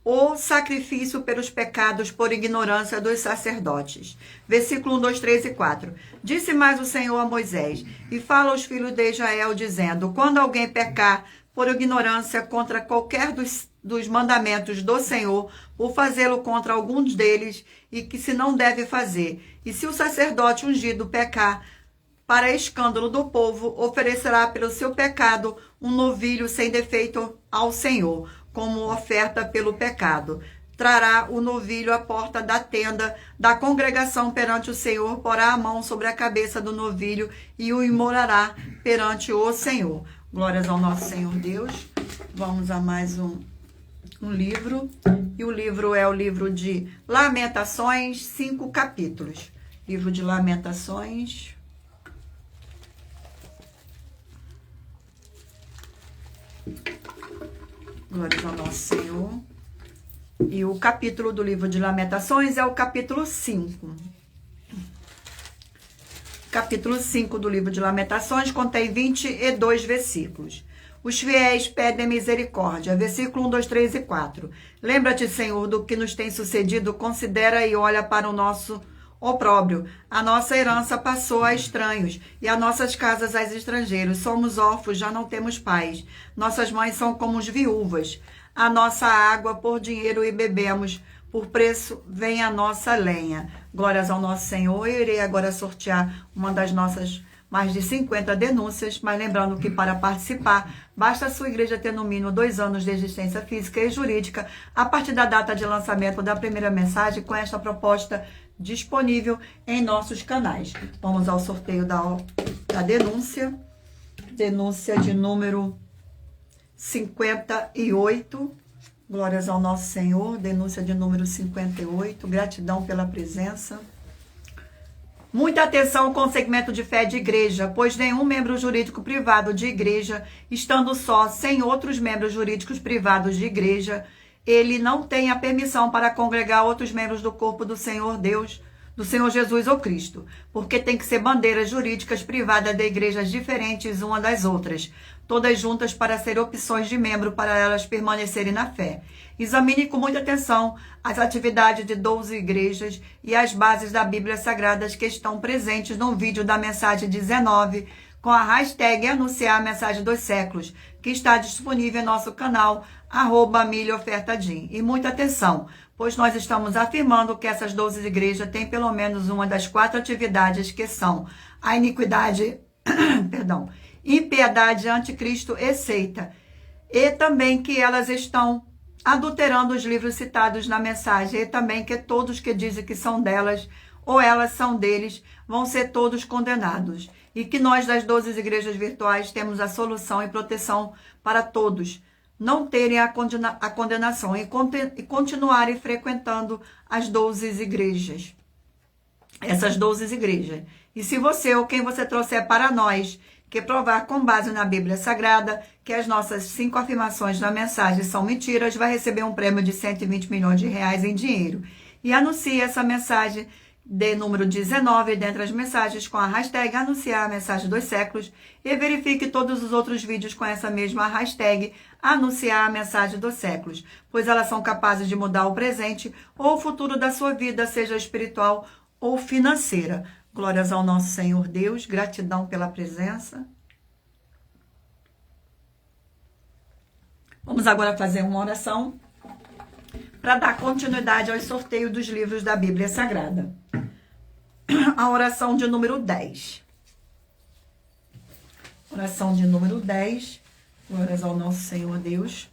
O sacrifício pelos pecados por ignorância dos sacerdotes. Versículo 1, 2, 3 e 4. Disse mais o Senhor a Moisés, e fala aos filhos de Israel, dizendo, quando alguém pecar por ignorância contra qualquer dos mandamentos do Senhor, por fazê-lo contra alguns deles, e que se não deve fazer. E se o sacerdote ungido pecar para escândalo do povo, oferecerá pelo seu pecado um novilho sem defeito ao Senhor, como oferta pelo pecado. Trará o novilho à porta da tenda da congregação perante o Senhor, porá a mão sobre a cabeça do novilho e o imolará perante o Senhor. Glórias ao nosso Senhor Deus. Vamos a mais um livro. E o livro é o livro de Lamentações, 5 capítulos. Livro de Lamentações. Glórias ao nosso Senhor. E o capítulo do livro de Lamentações é o capítulo 5. Capítulo 5 do livro de Lamentações contém 22 versículos. Os fiéis pedem misericórdia. Versículo 1, 2, 3 e 4. Lembra-te, Senhor, do que nos tem sucedido, considera e olha para o nosso opróbrio. A nossa herança passou a estranhos e as nossas casas a estrangeiros. Somos órfãos, já não temos pais. Nossas mães são como as viúvas. A nossa água por dinheiro e bebemos. Por preço vem a nossa lenha. Glórias ao nosso Senhor. Eu irei agora sortear uma das nossas mais de 50 denúncias, mas lembrando que para participar, basta a sua igreja ter no mínimo 2 anos de existência física e jurídica a partir da data de lançamento da primeira mensagem com esta proposta disponível em nossos canais. Vamos ao sorteio da denúncia. Denúncia de número 58. Glórias ao nosso Senhor. Denúncia de número 58. Gratidão pela presença. Muita atenção com o segmento de fé de igreja, pois nenhum membro jurídico privado de igreja, estando só, sem outros membros jurídicos privados de igreja, ele não tem a permissão para congregar outros membros do corpo do Senhor Deus, do Senhor Jesus ou Cristo, porque tem que ser bandeiras jurídicas privadas de igrejas diferentes uma das outras, todas juntas para ser opções de membro para elas permanecerem na fé. Examine com muita atenção as atividades de 12 igrejas e as bases da Bíblia Sagrada que estão presentes no vídeo da mensagem 19, com a hashtag Anunciar a Mensagem dos Séculos, que está disponível em nosso canal, @milhaofertadim. E muita atenção, pois nós estamos afirmando que essas 12 igrejas têm pelo menos uma das 4 atividades que são a iniquidade, impiedade, anticristo e seita. E também que elas estão adulterando os livros citados na mensagem. E também que todos que dizem que são delas ou elas são deles vão ser todos condenados. E que nós das 12 igrejas virtuais temos a solução e proteção para todos não terem a condenação e continuarem frequentando as 12 igrejas. Essas 12 igrejas. E se você ou quem você trouxer para nós que provar com base na Bíblia Sagrada que as nossas 5 afirmações na mensagem são mentiras, vai receber um prêmio de 120 milhões de reais em dinheiro. E anuncie essa mensagem de número 19 dentre as mensagens com a hashtag Anunciar a Mensagem dos Séculos e verifique todos os outros vídeos com essa mesma hashtag Anunciar a Mensagem dos Séculos, pois elas são capazes de mudar o presente ou o futuro da sua vida, seja espiritual ou financeira. Glórias ao nosso Senhor Deus, gratidão pela presença. Vamos agora fazer uma oração para dar continuidade ao sorteio dos livros da Bíblia Sagrada. A oração de número 10. Oração de número 10. Glórias ao nosso Senhor Deus.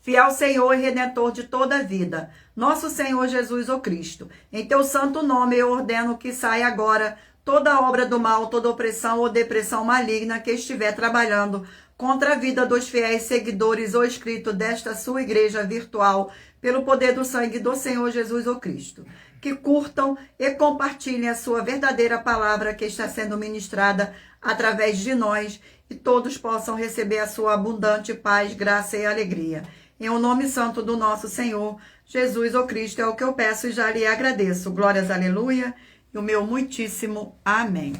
fiel Senhor e Redentor de toda a vida, nosso Senhor Jesus, o Cristo. Em teu santo nome eu ordeno que saia agora toda obra do mal, toda opressão ou depressão maligna que estiver trabalhando contra a vida dos fiéis seguidores ou inscritos desta sua igreja virtual, pelo poder do sangue do Senhor Jesus, o Cristo. Que curtam e compartilhem a sua verdadeira palavra que está sendo ministrada através de nós e todos possam receber a sua abundante paz, graça e alegria. Em o nome santo do nosso Senhor Jesus, o Cristo, é o que eu peço e já lhe agradeço. Glórias, aleluia, e o meu muitíssimo amém.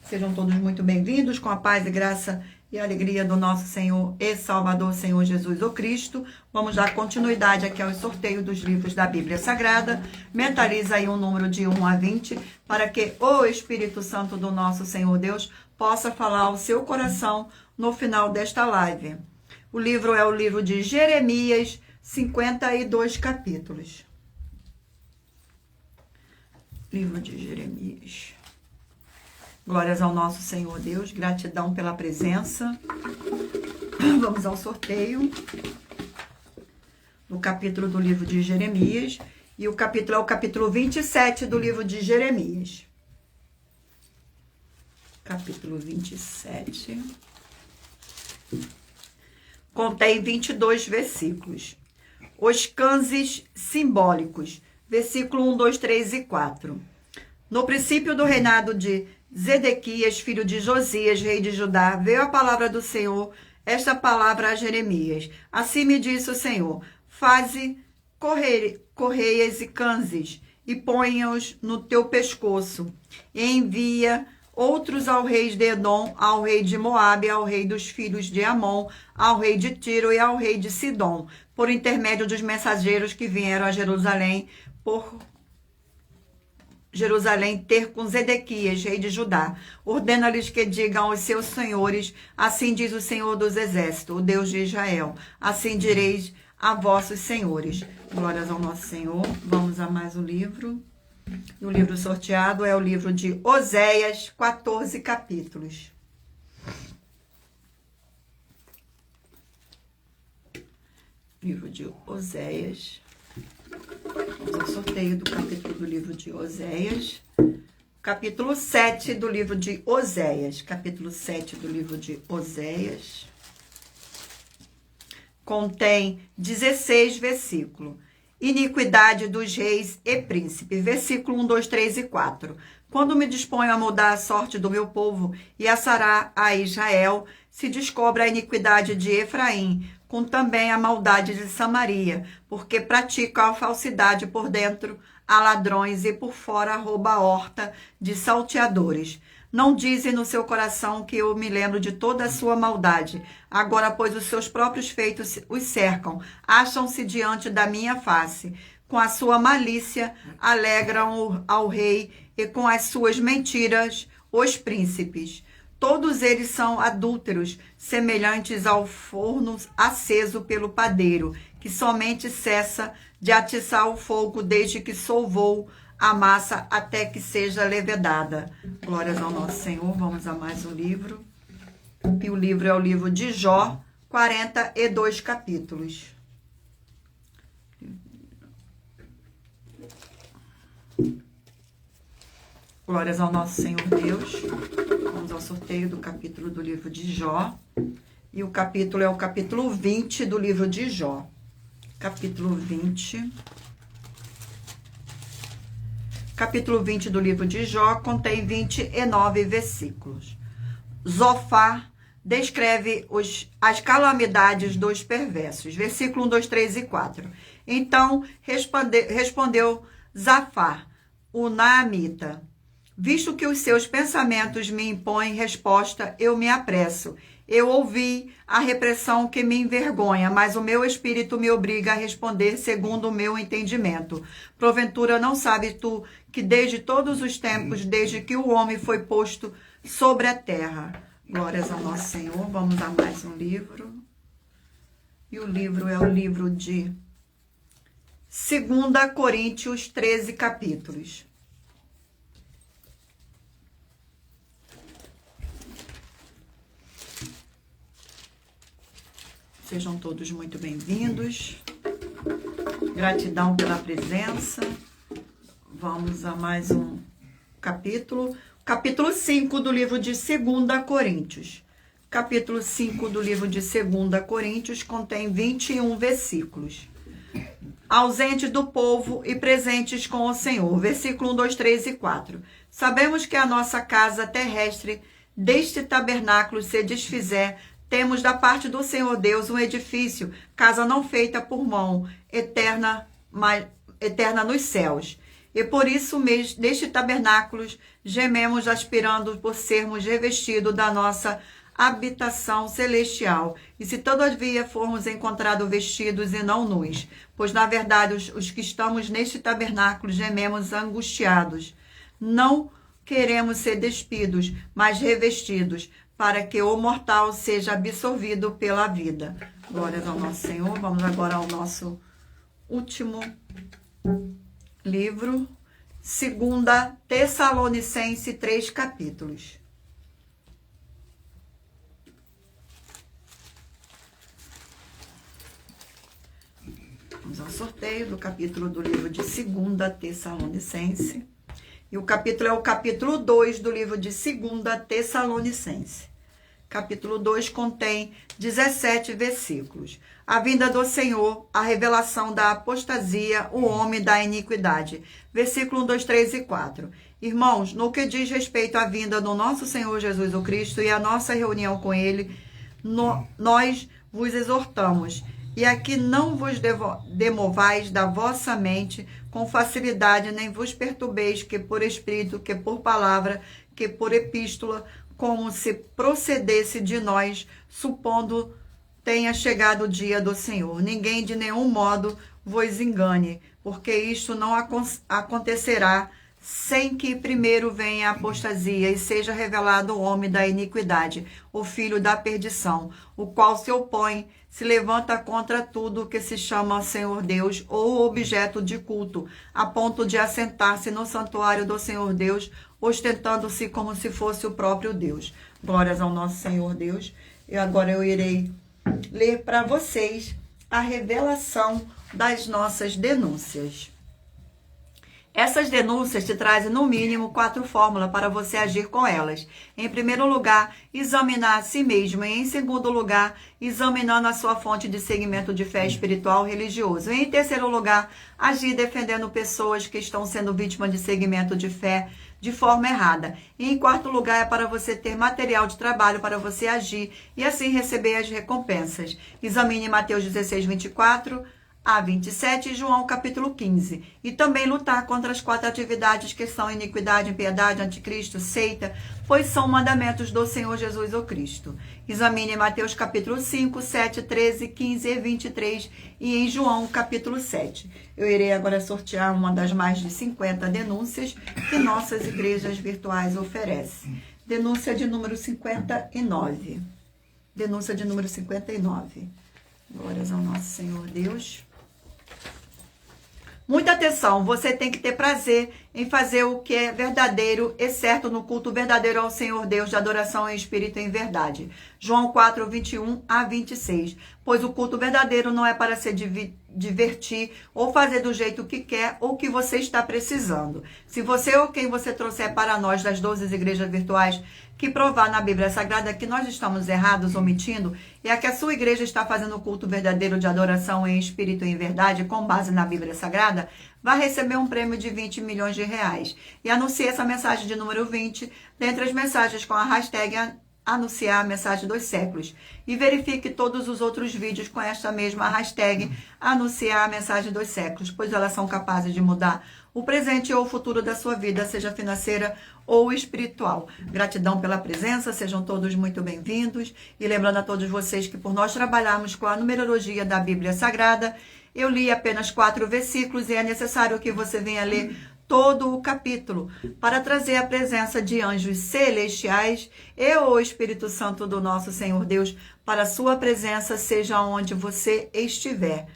Sejam todos muito bem-vindos, com a paz e graça e alegria do nosso Senhor e Salvador, Senhor Jesus, o Cristo. Vamos dar continuidade aqui ao sorteio dos livros da Bíblia Sagrada. Mentaliza aí um número de 1 a 20, para que o Espírito Santo do nosso Senhor Deus possa falar ao seu coração no final desta live. O livro é o livro de Jeremias, 52 capítulos. Livro de Jeremias. Glórias ao nosso Senhor Deus, gratidão pela presença. Vamos ao sorteio do capítulo do livro de Jeremias. E o capítulo é o capítulo 27 do livro de Jeremias. Capítulo 27. Contém 22 versículos. Os cânzes simbólicos. Versículo 1, 2, 3 e 4. No princípio do reinado de Zedequias, filho de Josias, rei de Judá, veio a palavra do Senhor, esta palavra a Jeremias. Assim me disse o Senhor: faze correias e cânzes, e ponha-os no teu pescoço, e envia outros ao rei de Edom, ao rei de Moabe, ao rei dos filhos de Amon, ao rei de Tiro e ao rei de Sidom, por intermédio dos mensageiros que vieram a Jerusalém, ter com Zedequias, rei de Judá. Ordena-lhes que digam aos seus senhores: assim diz o Senhor dos Exércitos, o Deus de Israel, assim direis a vossos senhores. Glórias ao nosso Senhor. Vamos a mais um livro. E o livro sorteado é o livro de Oséias, 14 capítulos. Livro de Oséias. Vamos ao sorteio do capítulo do livro de Oséias. Capítulo 7 do livro de Oséias. Capítulo 7 do livro de Oséias. Contém 16 versículos. Iniquidade dos reis e príncipes. Versículo 1, 2, 3 e 4. Quando me disponho a mudar a sorte do meu povo e a sarar a Israel, se descobre a iniquidade de Efraim, com também a maldade de Samaria, porque pratica a falsidade por dentro a ladrões e por fora rouba a horta de salteadores. Não dizem no seu coração que eu me lembro de toda a sua maldade. Agora, pois, os seus próprios feitos os cercam, acham-se diante da minha face. Com a sua malícia alegram ao rei e com as suas mentiras os príncipes. Todos eles são adúlteros, semelhantes ao forno aceso pelo padeiro, que somente cessa de atiçar o fogo desde que solvou a massa até que seja levedada. Glórias ao nosso Senhor. Vamos a mais um livro. E o livro é o livro de Jó, 42 capítulos. Glórias ao nosso Senhor Deus. Vamos ao sorteio do capítulo do livro de Jó. E o capítulo é o capítulo 20 do livro de Jó. Capítulo 20. Capítulo 20 do livro de Jó contém 29 versículos. Zofar descreve as calamidades dos perversos. Versículo 1, 2, 3 e 4. Então respondeu Zafar, o naamita: visto que os seus pensamentos me impõem resposta, eu me apresso. Eu ouvi a repressão que me envergonha, mas o meu espírito me obriga a responder segundo o meu entendimento. Porventura não sabes tu que desde todos os tempos, desde que o homem foi posto sobre a terra. Glórias ao nosso Senhor. Vamos a mais um livro. E o livro é o livro de 2 Coríntios, 13 capítulos. Sejam todos muito bem-vindos. Gratidão pela presença. Vamos a mais um capítulo. Capítulo 5 do livro de 2 Coríntios. Capítulo 5 do livro de 2 Coríntios contém 21 versículos. Ausentes do povo e presentes com o Senhor. Versículo 1, 2, 3 e 4. Sabemos que a nossa casa terrestre deste tabernáculo se desfizer, temos da parte do Senhor Deus um edifício, casa não feita por mão, eterna nos céus. E por isso mesmo, deste tabernáculo, gememos aspirando por sermos revestidos da nossa habitação celestial. E se todavia formos encontrados vestidos e não nus, pois na verdade os que estamos neste tabernáculo gememos angustiados. Não queremos ser despidos, mas revestidos, para que o mortal seja absorvido pela vida. Glórias ao nosso Senhor. Vamos agora ao nosso último livro, 2 Tessalonicenses, 3 capítulos. Vamos ao sorteio do capítulo do livro de 2 Tessalonicenses. E o capítulo é o capítulo 2 do livro de 2 Tessalonicenses. Capítulo 2 contém 17 versículos. A vinda do Senhor, a revelação da apostasia, o homem da iniquidade. Versículo 1, 2, 3 e 4. Irmãos, no que diz respeito à vinda do nosso Senhor Jesus o Cristo e à nossa reunião com Ele, nós vos exortamos. E aqui não vos demovais da vossa mente com facilidade, nem vos perturbeis, que por espírito, que por palavra, que por epístola, como se procedesse de nós, supondo tenha chegado o dia do Senhor. Ninguém de nenhum modo vos engane, porque isto não acontecerá sem que primeiro venha a apostasia e seja revelado o homem da iniquidade, o filho da perdição, o qual se opõe, se levanta contra tudo que se chama Senhor Deus ou objeto de culto, a ponto de assentar-se no santuário do Senhor Deus, ostentando-se como se fosse o próprio Deus. Glórias ao nosso Senhor Deus. E agora eu irei ler para vocês a revelação das nossas denúncias. Essas denúncias te trazem, no mínimo, 4 fórmulas para você agir com elas. Em primeiro lugar, examinar a si mesmo. E, em segundo lugar, examinando a sua fonte de segmento de fé espiritual religioso. E, em terceiro lugar, agir defendendo pessoas que estão sendo vítimas de segmento de fé de forma errada. E, em quarto lugar, é para você ter material de trabalho para você agir e, assim, receber as recompensas. Examine Mateus 16, 24... a 27 e João capítulo 15. E também lutar contra as 4 atividades que são iniquidade, impiedade, anticristo, seita, pois são mandamentos do Senhor Jesus o Cristo. Examine Mateus capítulo 5, 7, 13, 15 e 23 e em João capítulo 7. Eu irei agora sortear uma das mais de 50 denúncias que nossas igrejas virtuais oferecem. Denúncia de número 59. Denúncia de número 59. Glórias ao nosso Senhor Deus. Muita atenção, você tem que ter prazer em fazer o que é verdadeiro e certo no culto verdadeiro ao Senhor Deus de adoração em espírito e em verdade. João 4, 21 a 26. Pois o culto verdadeiro não é para se divertir ou fazer do jeito que quer ou que você está precisando. Se você ou quem você trouxer para nós das 12 igrejas virtuais que provar na Bíblia Sagrada que nós estamos errados, omitindo, e a que a sua igreja está fazendo o culto verdadeiro de adoração em espírito e em verdade, com base na Bíblia Sagrada, vai receber um prêmio de 20 milhões de reais. E anuncie essa mensagem de número 20, dentre as mensagens com a hashtag anunciar a mensagem dos séculos. E verifique todos os outros vídeos com esta mesma hashtag anunciar a mensagem dos séculos, pois elas são capazes de mudar o presente ou o futuro da sua vida, seja financeira ou espiritual. Gratidão pela presença, sejam todos muito bem-vindos. E lembrando a todos vocês que por nós trabalharmos com a numerologia da Bíblia Sagrada, eu li apenas 4 versículos e é necessário que você venha ler todo o capítulo para trazer a presença de anjos celestiais e o Espírito Santo do nosso Senhor Deus para a sua presença, seja onde você estiver.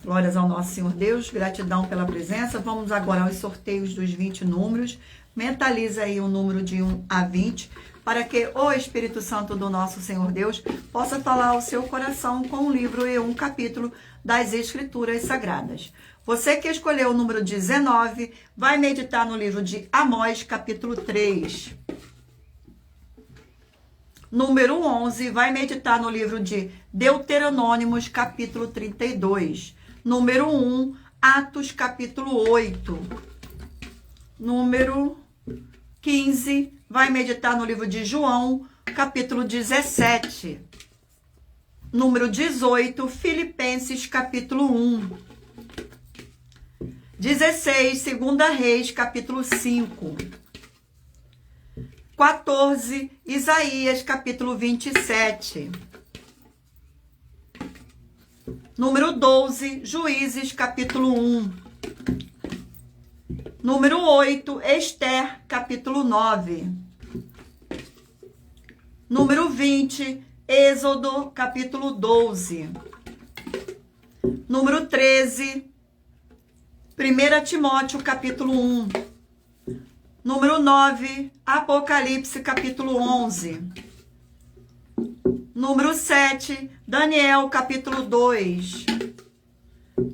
Glórias ao nosso Senhor Deus, gratidão pela presença. Vamos agora aos sorteios dos 20 números. Mentaliza aí o número de 1 a 20 para que o Espírito Santo do nosso Senhor Deus possa falar ao seu coração com um livro e um capítulo das Escrituras Sagradas. Você que escolheu o número 19, vai meditar no livro de Amós, capítulo 3. Número 11, vai meditar no livro de Deuteronômicos, capítulo 32. Número 1, Atos, capítulo 8. Número 15, vai meditar no livro de João, capítulo 17. Número 18, Filipenses, capítulo 1. 16, 2 Reis, capítulo 5. 14, Isaías, capítulo 27. Número 12, Juízes, capítulo 1. Número 8, Esther, capítulo 9. Número 20, Êxodo, capítulo 12. Número 13, 1 Timóteo, capítulo 1. Número 9, Apocalipse, capítulo 11. Número 7, Daniel, capítulo 2.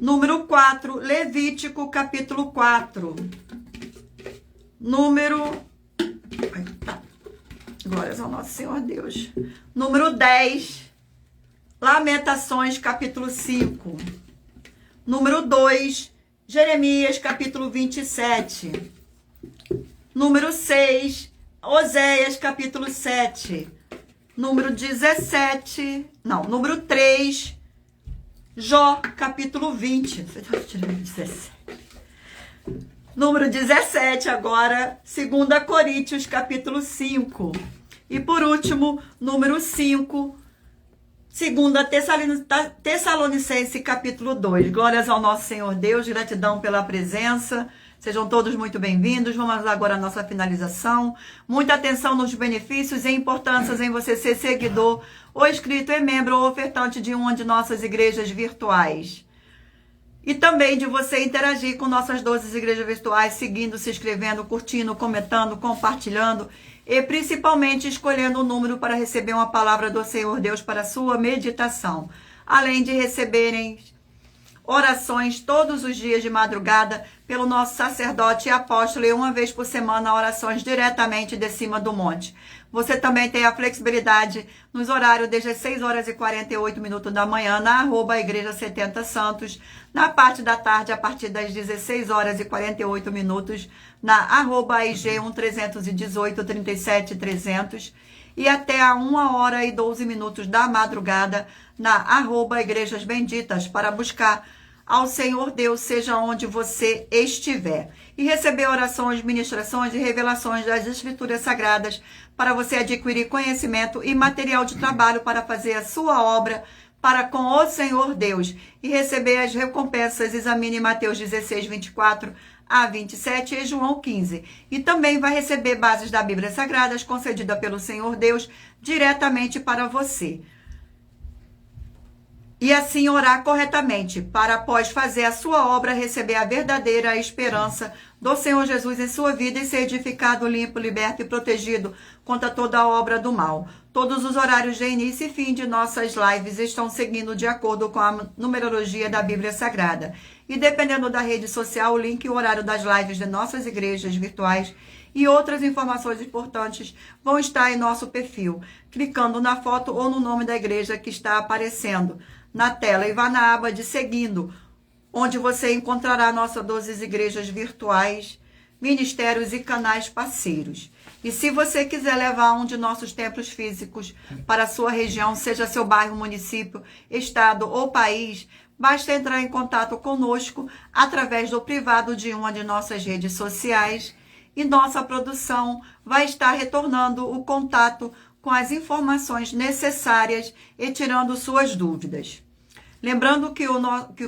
Número 4, Levítico, capítulo 4. Glórias ao nosso Senhor Deus. Número 10, Lamentações, capítulo 5. Número 2, Jeremias, capítulo 27. Número 6, Oséias, capítulo 7. Número 3, Jó, capítulo 20. Número 17 agora, 2 Coríntios, capítulo 5. E por último, número 5, 2 Tessalonicenses, capítulo 2. Glórias ao nosso Senhor Deus, gratidão pela presença. Sejam todos muito bem-vindos. Vamos agora à nossa finalização. Muita atenção nos benefícios e importâncias em você ser seguidor, ou inscrito e membro ou ofertante de uma de nossas igrejas virtuais. E também de você interagir com nossas 12 igrejas virtuais, seguindo, se inscrevendo, curtindo, comentando, compartilhando e principalmente escolhendo o número para receber uma palavra do Senhor Deus para a sua meditação. Além de receberem orações todos os dias de madrugada pelo nosso sacerdote e apóstolo e uma vez por semana orações diretamente de cima do monte. Você também tem a flexibilidade nos horários desde as 6 horas e 48 minutos da manhã na @igreja 70 Santos, na parte da tarde a partir das 16 horas e 48 minutos na @IG 1318 37 300 e até a 1 hora e 12 minutos da madrugada na @Igrejas Benditas para buscar ao Senhor Deus, seja onde você estiver. E receber orações, ministrações e revelações das Escrituras Sagradas para você adquirir conhecimento e material de trabalho para fazer a sua obra para com o Senhor Deus. E receber as recompensas, examine Mateus 16, 24 a 27 e João 15. E também vai receber bases da Bíblia Sagradas concedida pelo Senhor Deus diretamente para você. E assim orar corretamente, para após fazer a sua obra, receber a verdadeira esperança do Senhor Jesus em sua vida e ser edificado, limpo, liberto e protegido contra toda a obra do mal. Todos os horários de início e fim de nossas lives estão seguindo de acordo com a numerologia da Bíblia Sagrada. E dependendo da rede social, o link e o horário das lives de nossas igrejas virtuais e outras informações importantes vão estar em nosso perfil, clicando na foto ou no nome da igreja que está aparecendo na tela e vá na aba de seguindo, onde você encontrará nossas 12 igrejas virtuais, ministérios e canais parceiros. E se você quiser levar um de nossos templos físicos para a sua região, seja seu bairro, município, estado ou país, basta entrar em contato conosco através do privado de uma de nossas redes sociais e nossa produção vai estar retornando o contato com as informações necessárias e tirando suas dúvidas. Lembrando que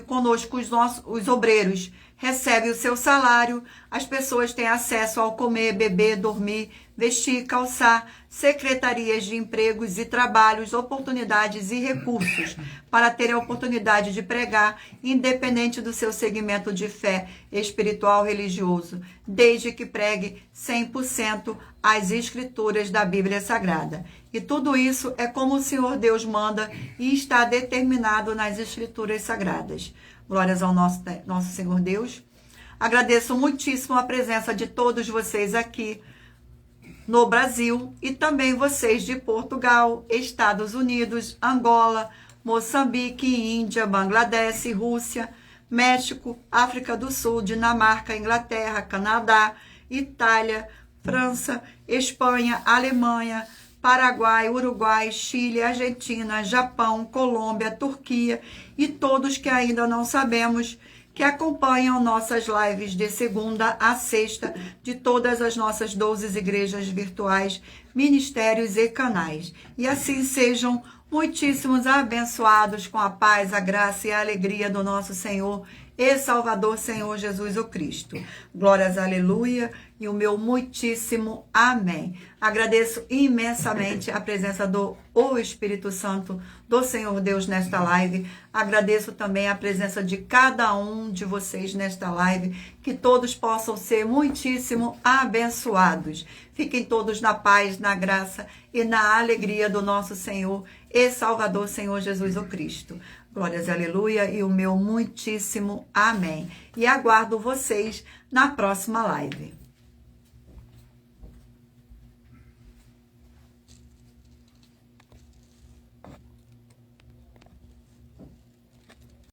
conosco os obreiros recebem o seu salário, as pessoas têm acesso ao comer, beber, dormir, vestir, calçar, secretarias de empregos e trabalhos, oportunidades e recursos para ter a oportunidade de pregar, independente do seu segmento de fé espiritual religioso, desde que pregue 100% as escrituras da Bíblia Sagrada. E tudo isso é como o Senhor Deus manda e está determinado nas escrituras sagradas. Glórias ao nosso Senhor Deus. Agradeço muitíssimo a presença de todos vocês aqui no Brasil e também vocês de Portugal, Estados Unidos, Angola, Moçambique, Índia, Bangladesh, Rússia, México, África do Sul, Dinamarca, Inglaterra, Canadá, Itália, França, Espanha, Alemanha, Paraguai, Uruguai, Chile, Argentina, Japão, Colômbia, Turquia e todos que ainda não sabemos, que acompanham nossas lives de segunda a sexta de todas as nossas 12 igrejas virtuais, ministérios e canais. E assim sejam muitíssimos abençoados com a paz, a graça e a alegria do nosso Senhor e Salvador, Senhor Jesus o Cristo. Glórias, aleluia, e o meu muitíssimo amém. Agradeço imensamente a presença do Espírito Santo do Senhor Deus nesta live. Agradeço também a presença de cada um de vocês nesta live, que todos possam ser muitíssimo abençoados. Fiquem todos na paz, na graça e na alegria do nosso Senhor e Salvador, Senhor Jesus o Cristo. Glórias, aleluia, e o meu muitíssimo amém. E aguardo vocês na próxima live.